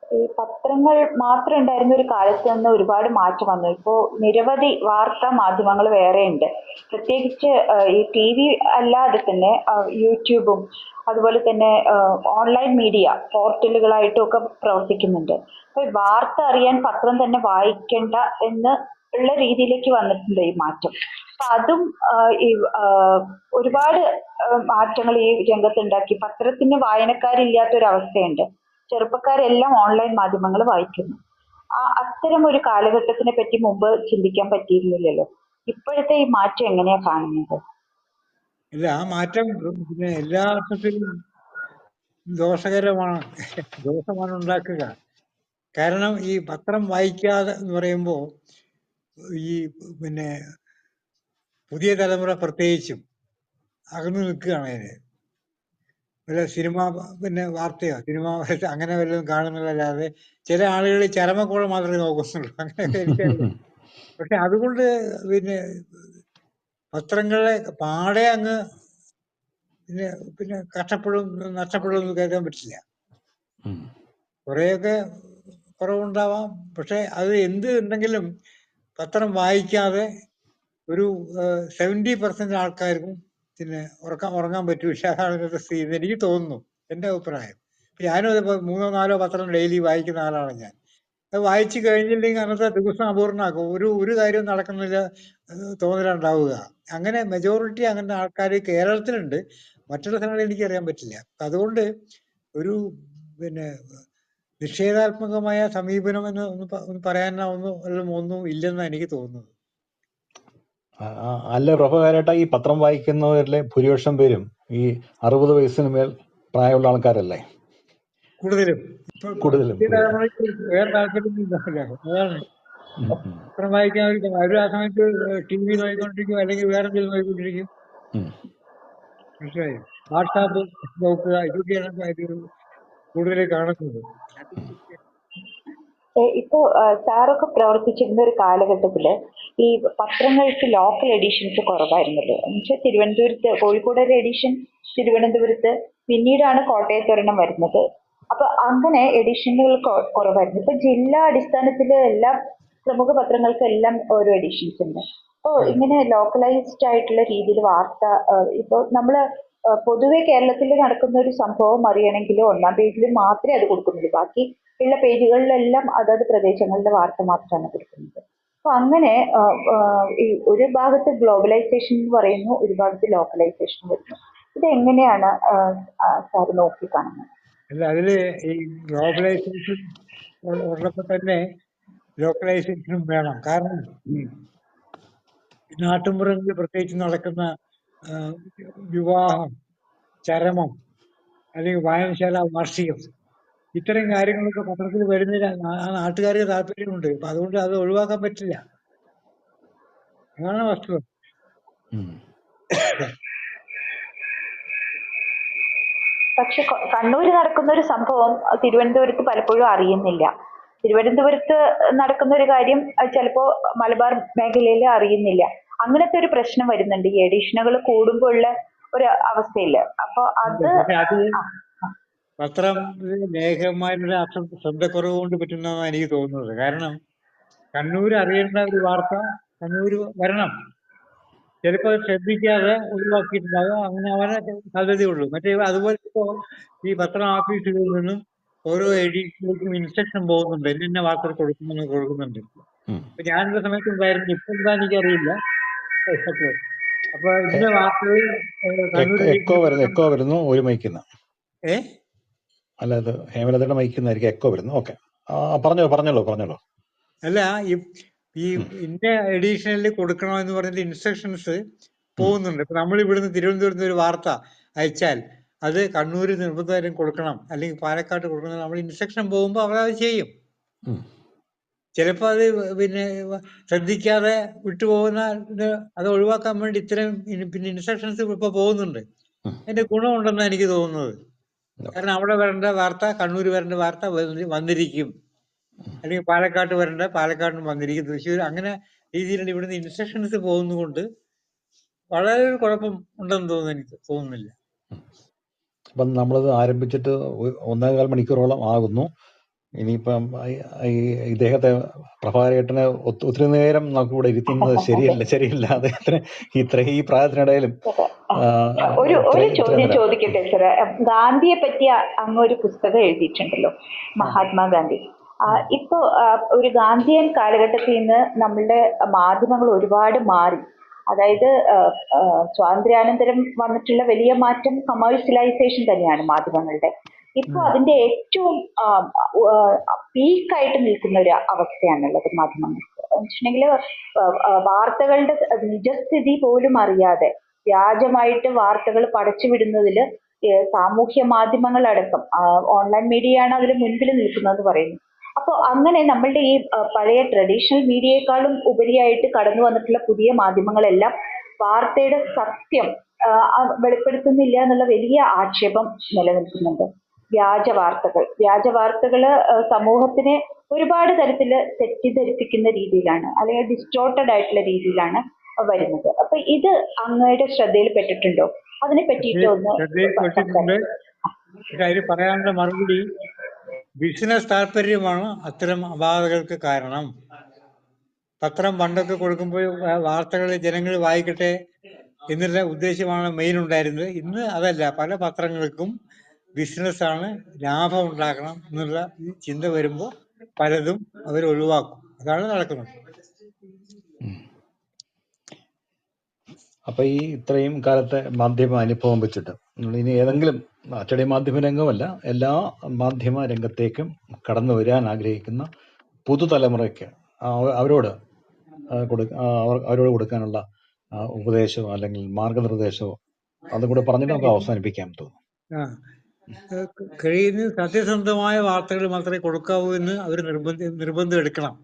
ഈ പത്രങ്ങൾ മാത്രം ഉണ്ടായിരുന്ന ഒരു കാലത്ത് നിന്ന് ഒരുപാട് മാറ്റം വന്നു. ഇപ്പോ നിരവധി വാർത്താ മാധ്യമങ്ങൾ വേറെയുണ്ട്. പ്രത്യേകിച്ച് ഈ TV അല്ലാതെ തന്നെ യൂട്യൂബും അതുപോലെ തന്നെ ഓൺലൈൻ മീഡിയ പോർട്ടലുകളായിട്ടും ഒക്കെ പ്രവർത്തിക്കുന്നുണ്ട്. അപ്പൊ വാർത്ത അറിയാൻ പത്രം തന്നെ വായിക്കേണ്ട എന്ന് ഉള്ള രീതിയിലേക്ക് വന്നിട്ടുണ്ട് ഈ മാറ്റം. അപ്പൊ അതും ഈ ഒരുപാട് മാറ്റങ്ങൾ ഈ രംഗത്തുണ്ടാക്കി. പത്രത്തിന് വായനക്കാരില്ലാത്തൊരവസ്ഥയുണ്ട്. ചെറുപ്പക്കാരെല്ലാം ഓൺലൈൻ മാധ്യമങ്ങൾ വായിക്കുന്നു. അത്തരം ഒരു കാലഘട്ടത്തിനെ പറ്റി മുമ്പ് ചിന്തിക്കാൻ പറ്റിയിരുന്നില്ലല്ലോ. ഇപ്പോഴത്തെ ഈ മാറ്റം എങ്ങനെയാ കാണുന്നത്? ഇല്ല, ആ മാറ്റം എല്ലാ അർത്ഥത്തിലും ദോഷമാണ് ഉണ്ടാക്കുക. കാരണം ഈ പത്രം വായിക്കാതെ എന്ന് പറയുമ്പോ ഈ പുതിയ തലമുറ പ്രത്യേകിച്ചും അകന്നു നിൽക്കുകയാണ് അതിന്. വല്ല സിനിമ വാർത്തയോ സിനിമ അങ്ങനെ വല്ലതും കാണുന്നതല്ലാതെ ചില ആളുകൾ ചരമക്കോളം മാത്രമേ നോക്കുന്നുള്ളൂ. അങ്ങനെയൊക്കെ എനിക്കറിയാം. പക്ഷെ അതുകൊണ്ട് പത്രങ്ങളെ പാടെ അങ്ങ് നഷ്ടപ്പെടുമെന്ന് കരുതാൻ പറ്റില്ല. കുറെയൊക്കെ കുറവുണ്ടാവാം. പക്ഷെ അത് എന്ത് ഉണ്ടെങ്കിലും പത്രം വായിക്കാതെ ഒരു 70% ആൾക്കാർക്കും ഉറങ്ങാൻ പറ്റൂല. അതാണ് ഇന്നത്തെ സ്ഥിതി എനിക്ക് തോന്നുന്നു, എന്റെ അഭിപ്രായം. ഞാനും അതിപ്പോ 3-4 പത്രം ഡെയിലി വായിക്കുന്ന ആളാണ് ഞാൻ. അത് വായിച്ചു കഴിഞ്ഞില്ലെങ്കിൽ അന്നത്തെ ദിവസം അപൂർണ്ണമാക്കും. ഒരു കാര്യവും നടക്കുന്നില്ല തോന്നലുണ്ടാവുക. അങ്ങനെ മെജോറിറ്റി അങ്ങനത്തെ ആൾക്കാർ കേരളത്തിലുണ്ട്. മറ്റുള്ള സ്ഥലങ്ങളിൽ എനിക്കറിയാൻ പറ്റില്ല. അതുകൊണ്ട് ഒരു നിഷേധാത്മകമായ സമീപനം എന്ന് ഒന്ന് പറയാനൊന്നും ഇല്ലെന്നാണ് എനിക്ക് തോന്നുന്നത്. അല്ല പ്രഭകാരേട്ട, ഈ പത്രം വായിക്കുന്നവരിലെ ഭൂരിപക്ഷം പേരും ഈ 60 വയസ്സിന് മേൽ പ്രായമുള്ള ആൾക്കാരല്ലേ? കൂടുതലും വേറെ താല്പര്യമൊന്നും അതാണ്. പത്രം വായിക്കാൻ അവർ ആ സമയത്ത് TV നോക്കിക്കൊണ്ടിരിക്കും, അല്ലെങ്കിൽ വേറെ എന്തെങ്കിലും നോക്കിക്കൊണ്ടിരിക്കും. മനസ്സിലായോ? വാട്സാപ്പ് നോക്കുക, ഇതൊക്കെയാണ് കൂടുതൽ കാണുന്നത്. ഇപ്പോ സാറൊക്കെ പ്രവർത്തിച്ചിരുന്ന ഒരു കാലഘട്ടത്തില് ഈ പത്രങ്ങൾക്ക് ലോക്കൽ എഡിഷൻസ് കുറവായിരുന്നല്ലോ. എന്നുവെച്ചാൽ തിരുവനന്തപുരത്ത്, കോഴിക്കോട് ഒരു എഡിഷൻ, തിരുവനന്തപുരത്ത്, പിന്നീടാണ് കോട്ടയത്തൊരെണ്ണം വരുന്നത്. അപ്പൊ അങ്ങനെ എഡിഷനുകൾ കുറവായിരുന്നു. ഇപ്പൊ ജില്ലാ അടിസ്ഥാനത്തില് എല്ലാ പ്രമുഖ പത്രങ്ങൾക്കും എല്ലാം ഓരോ എഡിഷൻസ് ഉണ്ട്. അപ്പോ ഇങ്ങനെ ലോക്കലൈസ്ഡ് ആയിട്ടുള്ള രീതിയിൽ വാർത്ത ഇപ്പൊ നമ്മള് പൊതുവെ കേരളത്തിൽ നടക്കുന്ന ഒരു സംഭവം അറിയണമെങ്കിൽ ഒന്നാം പേജിൽ മാത്രമേ അത് കൊടുക്കുന്നുള്ളൂ. ബാക്കി ഉള്ള പേജുകളിലെല്ലാം അതത് പ്രദേശങ്ങളുടെ വാർത്ത മാത്രമാണ് കൊടുക്കുന്നത്. അപ്പൊ അങ്ങനെ ഈ ഒരു ഭാഗത്ത് ഗ്ലോബലൈസേഷൻ എന്ന് പറയുന്നു, ഒരു ഭാഗത്ത് ലോക്കലൈസേഷൻ വരുന്നു. ഇത് എങ്ങനെയാണ് സാർ നോക്കി കാണുന്നത്? അല്ല, അതില് ഈ ഗ്ലോബലൈസേഷൻ ഉള്ളപ്പോ തന്നെ ലോക്കലൈസേഷനും വേണം. കാരണം നാട്ടുമ്പുറങ്ങളിൽ പ്രത്യേകിച്ച് നടക്കുന്ന വിവാഹം, ചരമം, അല്ലെങ്കിൽ വായനശാല വാർഷികം, ഇത്തരം കാര്യങ്ങളൊക്കെ പത്രത്തിൽ വരുന്നതിന് ആ നാട്ടുകാർക്ക് താല്പര്യമുണ്ട്. അപ്പൊ അതുകൊണ്ട് അത് ഒഴിവാക്കാൻ പറ്റില്ല. അതാണ് വസ്തുത. പക്ഷെ കണ്ണൂര് നടക്കുന്ന ഒരു സംഭവം തിരുവനന്തപുരത്ത് പലപ്പോഴും അറിയുന്നില്ല. തിരുവനന്തപുരത്ത് നടക്കുന്ന ഒരു കാര്യം ചിലപ്പോ മലബാർ മേഖലയിൽ അറിയുന്നില്ല. അങ്ങനത്തെ ഒരു പ്രശ്നം വരുന്നുണ്ട് ഈ എഡിഷനുകൾ കൂടുമ്പോൾ ഉള്ള ഒരു അവസ്ഥയില്. അപ്പൊ അത് പത്രം ലേഖകന്മാരുടെ ശ്രദ്ധക്കുറവ് കൊണ്ട് പറ്റുന്നതാണ് എനിക്ക് തോന്നുന്നത്. കാരണം കണ്ണൂർ അറിയേണ്ട ഒരു വാർത്ത കണ്ണൂർ വരണം, ചിലപ്പോൾ ശ്രദ്ധിക്കാതെ ഒഴിവാക്കിയിട്ടുണ്ടാകും. അങ്ങനെ അവനെ സാധ്യതയുള്ളൂ. മറ്റേ അതുപോലെ ഇപ്പോ ഈ പത്രം ഓഫീസുകളിൽ നിന്നും ഓരോ എഡിഷനിലേക്കും ഇൻസ്ട്രക്ഷൻ പോകുന്നുണ്ട്, എന്നെ വാർത്തകൾ കൊടുക്കുന്നുണ്ട്. അപ്പൊ ഞാനുള്ള സമയത്ത് ഉണ്ടായിരുന്നു, ഇപ്പൊ എന്താ എനിക്കറിയില്ല. അപ്പൊ ഇന്ന വാർത്തകൾ എക്കോ വരുന്നു ഒരു മൈക്കുന്ന. അല്ല, അത് ഹേമലതയുടെ മൈക്കുന്നായിരിക്കും എക്കോ വരുന്നു. ഓക്കെ, പറഞ്ഞോളൂ. അല്ല, ഈ ഇന്ന എഡിഷനിൽ കൊടുക്കണോ എന്ന് പറഞ്ഞിട്ട് ഇൻസ്ട്രക്ഷൻസ് പോകുന്നുണ്ട്. ഇപ്പൊ നമ്മൾ ഇവിടുന്ന് തിരുവനന്തപുരത്ത് ഒരു വാർത്ത അയച്ചാൽ അത് കണ്ണൂരിൽ നിർബന്ധമായും കൊടുക്കണം, അല്ലെങ്കിൽ പാലക്കാട്ട് കൊടുക്കണം. നമ്മൾ ഇൻസ്ട്രക്ഷൻ പോകുമ്പോൾ അവരത് ചെയ്യും. ചിലപ്പോൾ അത് പിന്നെ ശ്രദ്ധിക്കാതെ വിട്ടുപോകുന്ന, അത് ഒഴിവാക്കാൻ വേണ്ടി ഇത്തരം പിന്നെ ഇൻസ്ട്രക്ഷൻസ് ഇപ്പൊ പോകുന്നുണ്ട്. അതിന്റെ ഗുണമുണ്ടെന്നാണ് എനിക്ക് തോന്നുന്നത്. കാരണം അവിടെ വരേണ്ട വാർത്ത കണ്ണൂർ വരേണ്ട വാർത്ത വന്നിരിക്കും, അല്ലെങ്കിൽ പാലക്കാട്ട് വരേണ്ട പാലക്കാട്ടിന് വന്നിരിക്കും, തൃശ്ശൂർ, അങ്ങനെ രീതിയിലുള്ള ഇവിടുന്ന് ഇൻസ്ട്രക്ഷൻസ് പോകുന്നതുകൊണ്ട് വളരെ കുഴപ്പം ഉണ്ടെന്ന് തോന്നുന്നു, എനിക്ക് തോന്നുന്നില്ല. അപ്പം നമ്മളത് ആരംഭിച്ചിട്ട് 1.25 മണിക്കൂറോളം ആകുന്നു. ഇനിയിപ്പം ഇദ്ദേഹത്തെ പ്രഭാകരേട്ടനെ ഒത്തിരി നേരം നമുക്ക് ഇവിടെ ഇരുത്തുന്നത് ശരിയല്ല. അദ്ദേഹത്തിന് ഈ പ്രായത്തിനിടയിലും ഒരു ചോദ്യം ചോദിക്കട്ടെ സാർ. ഗാന്ധിയെ പറ്റി അങ്ങ് ഒരു പുസ്തകം എഴുതിയിട്ടുണ്ടല്ലോ, മഹാത്മാഗാന്ധി. ഇപ്പൊ ഒരു ഗാന്ധിയൻ കാലഘട്ടത്തിൽ നിന്ന് നമ്മളുടെ മാധ്യമങ്ങൾ ഒരുപാട് മാറി. അതായത് സ്വാതന്ത്ര്യാനന്തരം വന്നിട്ടുള്ള വലിയ മാറ്റം കമേഴ്സ്യലൈസേഷൻ തന്നെയാണ് മാധ്യമങ്ങളുടെ. ഇപ്പൊ അതിന്റെ ഏറ്റവും പീക്കായിട്ട് നിൽക്കുന്ന ഒരു അവസ്ഥയാണുള്ളത് മാധ്യമങ്ങൾക്ക്. വെച്ചിട്ടുണ്ടെങ്കിൽ വാർത്തകളുടെ നിജസ്ഥിതി പോലും അറിയാതെ വ്യാജമായിട്ട് വാർത്തകൾ പടച്ചുവിടുന്നതില് സാമൂഹ്യ മാധ്യമങ്ങളടക്കം ഓൺലൈൻ മീഡിയയാണ് അതിൽ മുൻപിൽ നിൽക്കുന്നതെന്ന് പറയുന്നു. അപ്പോൾ അങ്ങനെ നമ്മളുടെ ഈ പഴയ ട്രഡീഷണൽ മീഡിയയെക്കാളും ഉപരിയായിട്ട് കടന്നു വന്നിട്ടുള്ള പുതിയ മാധ്യമങ്ങളെല്ലാം വാർത്തയുടെ സത്യം വെളിപ്പെടുത്തുന്നില്ല എന്നുള്ള വലിയ ആക്ഷേപം നിലനിൽക്കുന്നുണ്ട്. വ്യാജ വാർത്തകള് സമൂഹത്തിനെ ഒരുപാട് തരത്തില് തെറ്റിദ്ധരിപ്പിക്കുന്ന രീതിയിലാണ്, അല്ലെങ്കിൽ ഡിസ്റ്റോർട്ടഡ് ആയിട്ടുള്ള രീതിയിലാണ് വരുന്നത്. അപ്പൊ ഇത് അങ്ങയുടെ ശ്രദ്ധയിൽ പെട്ടിട്ടുണ്ടോ? അതിനെ പറ്റിയിട്ട് ഒന്ന് പറയാനുള്ള മറുപടി, ബിസിനസ് താല്പര്യമാണ് അത്തരം അപാകതകൾക്ക് കാരണം. പത്രം പണ്ടൊക്കെ കൊടുക്കുമ്പോൾ വാർത്തകൾ ജനങ്ങൾ വായിക്കട്ടെ എന്നുള്ള ഉദ്ദേശമാണ് മെയിൻ ഉണ്ടായിരുന്നത്. ഇന്ന് അതല്ല, പല പത്രങ്ങൾക്കും ബിസിനസ്സാണ്, ലാഭം ഉണ്ടാക്കണം എന്നുള്ള ചിന്ത വരുമ്പോൾ പലതും അവർ ഒഴിവാക്കും. അതാണ് നടക്കുന്നത്. അപ്പൊ ഈ ഇത്രയും കാലത്തെ മാധ്യമ അനുഭവം വെച്ചിട്ട് ഇനി ഏതെങ്കിലും അച്ചടി മാധ്യമ രംഗമല്ല, എല്ലാ മാധ്യമ രംഗത്തേക്കും കടന്നു വരാൻ ആഗ്രഹിക്കുന്ന പുതുതലമുറയ്ക്ക് അവരോട് കൊടുക്കാനുള്ള ഉപദേശമോ അല്ലെങ്കിൽ മാർഗനിർദ്ദേശമോ അതും കൂടെ പറഞ്ഞിട്ട് നമുക്ക് അവസാനിപ്പിക്കാൻ തോന്നുന്നു. കഴിയുന്ന സത്യസന്ധമായ വാർത്തകൾ മാത്രമേ കൊടുക്കാവൂ എന്ന് അവർ നിർബന്ധം എടുക്കണം.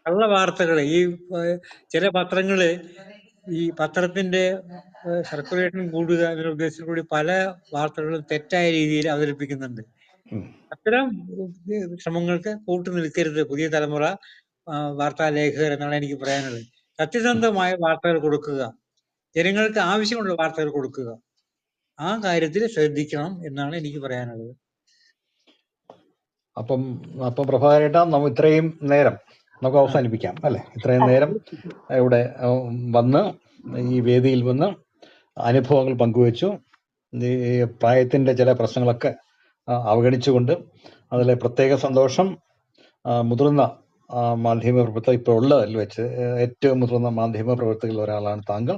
കള്ള വാർത്തകൾ, ഈ ചില പത്രങ്ങള് ഈ പത്രത്തിന്റെ സർക്കുലേഷൻ കൂടുക എന്നൊരു ഉദ്ദേശത്തോടുകൂടി പല വാർത്തകളും തെറ്റായ രീതിയിൽ അവതരിപ്പിക്കുന്നുണ്ട്. അത്തരം ശ്രമങ്ങൾക്ക് കൂട്ടുനിൽക്കരുത് പുതിയ തലമുറ വാർത്താ ലേഖകർ എന്നാണ് എനിക്ക് പറയാനുള്ളത്. സത്യസന്ധമായ വാർത്തകൾ കൊടുക്കുക, ജനങ്ങൾക്ക് ആവശ്യമുള്ള വാർത്തകൾ കൊടുക്കുക, ആ കാര്യത്തിൽ ശ്രദ്ധിക്കണം എന്നാണ് എനിക്ക് പറയാനുള്ളത്. അപ്പം പ്രഭാകരേട്ടാ, നമ്മൾ ഇത്രയും നേരം നമുക്ക് അവസാനിപ്പിക്കാം അല്ലെ? ഇത്രയും നേരം ഇവിടെ വന്ന് ഈ വേദിയിൽ വന്ന് അനുഭവങ്ങൾ പങ്കുവച്ചു. ഈ പ്രായത്തിന്റെ ചില പ്രശ്നങ്ങളൊക്കെ അവഗണിച്ചുകൊണ്ട് അതിലെ പ്രത്യേക സന്തോഷം. മുതിർന്ന മാധ്യമപ്രവർത്തകർ ഇപ്പോൾ ഉള്ളതിൽ വെച്ച് ഏറ്റവും മുതിർന്ന മാധ്യമപ്രവർത്തകരിൽ ഒരാളാണ് താങ്കൾ.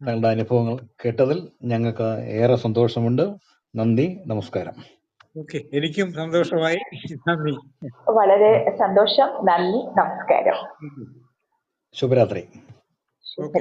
താങ്കളുടെ അനുഭവങ്ങൾ കേട്ടതിൽ ഞങ്ങൾക്ക് ഏറെ സന്തോഷമുണ്ട്. നന്ദി, നമസ്കാരം. ഓക്കെ, എനിക്കും സന്തോഷമായി. നന്ദി. വളരെ സന്തോഷം. നന്ദി, നമസ്കാരം. ശുഭരാത്രി. ഓക്കെ.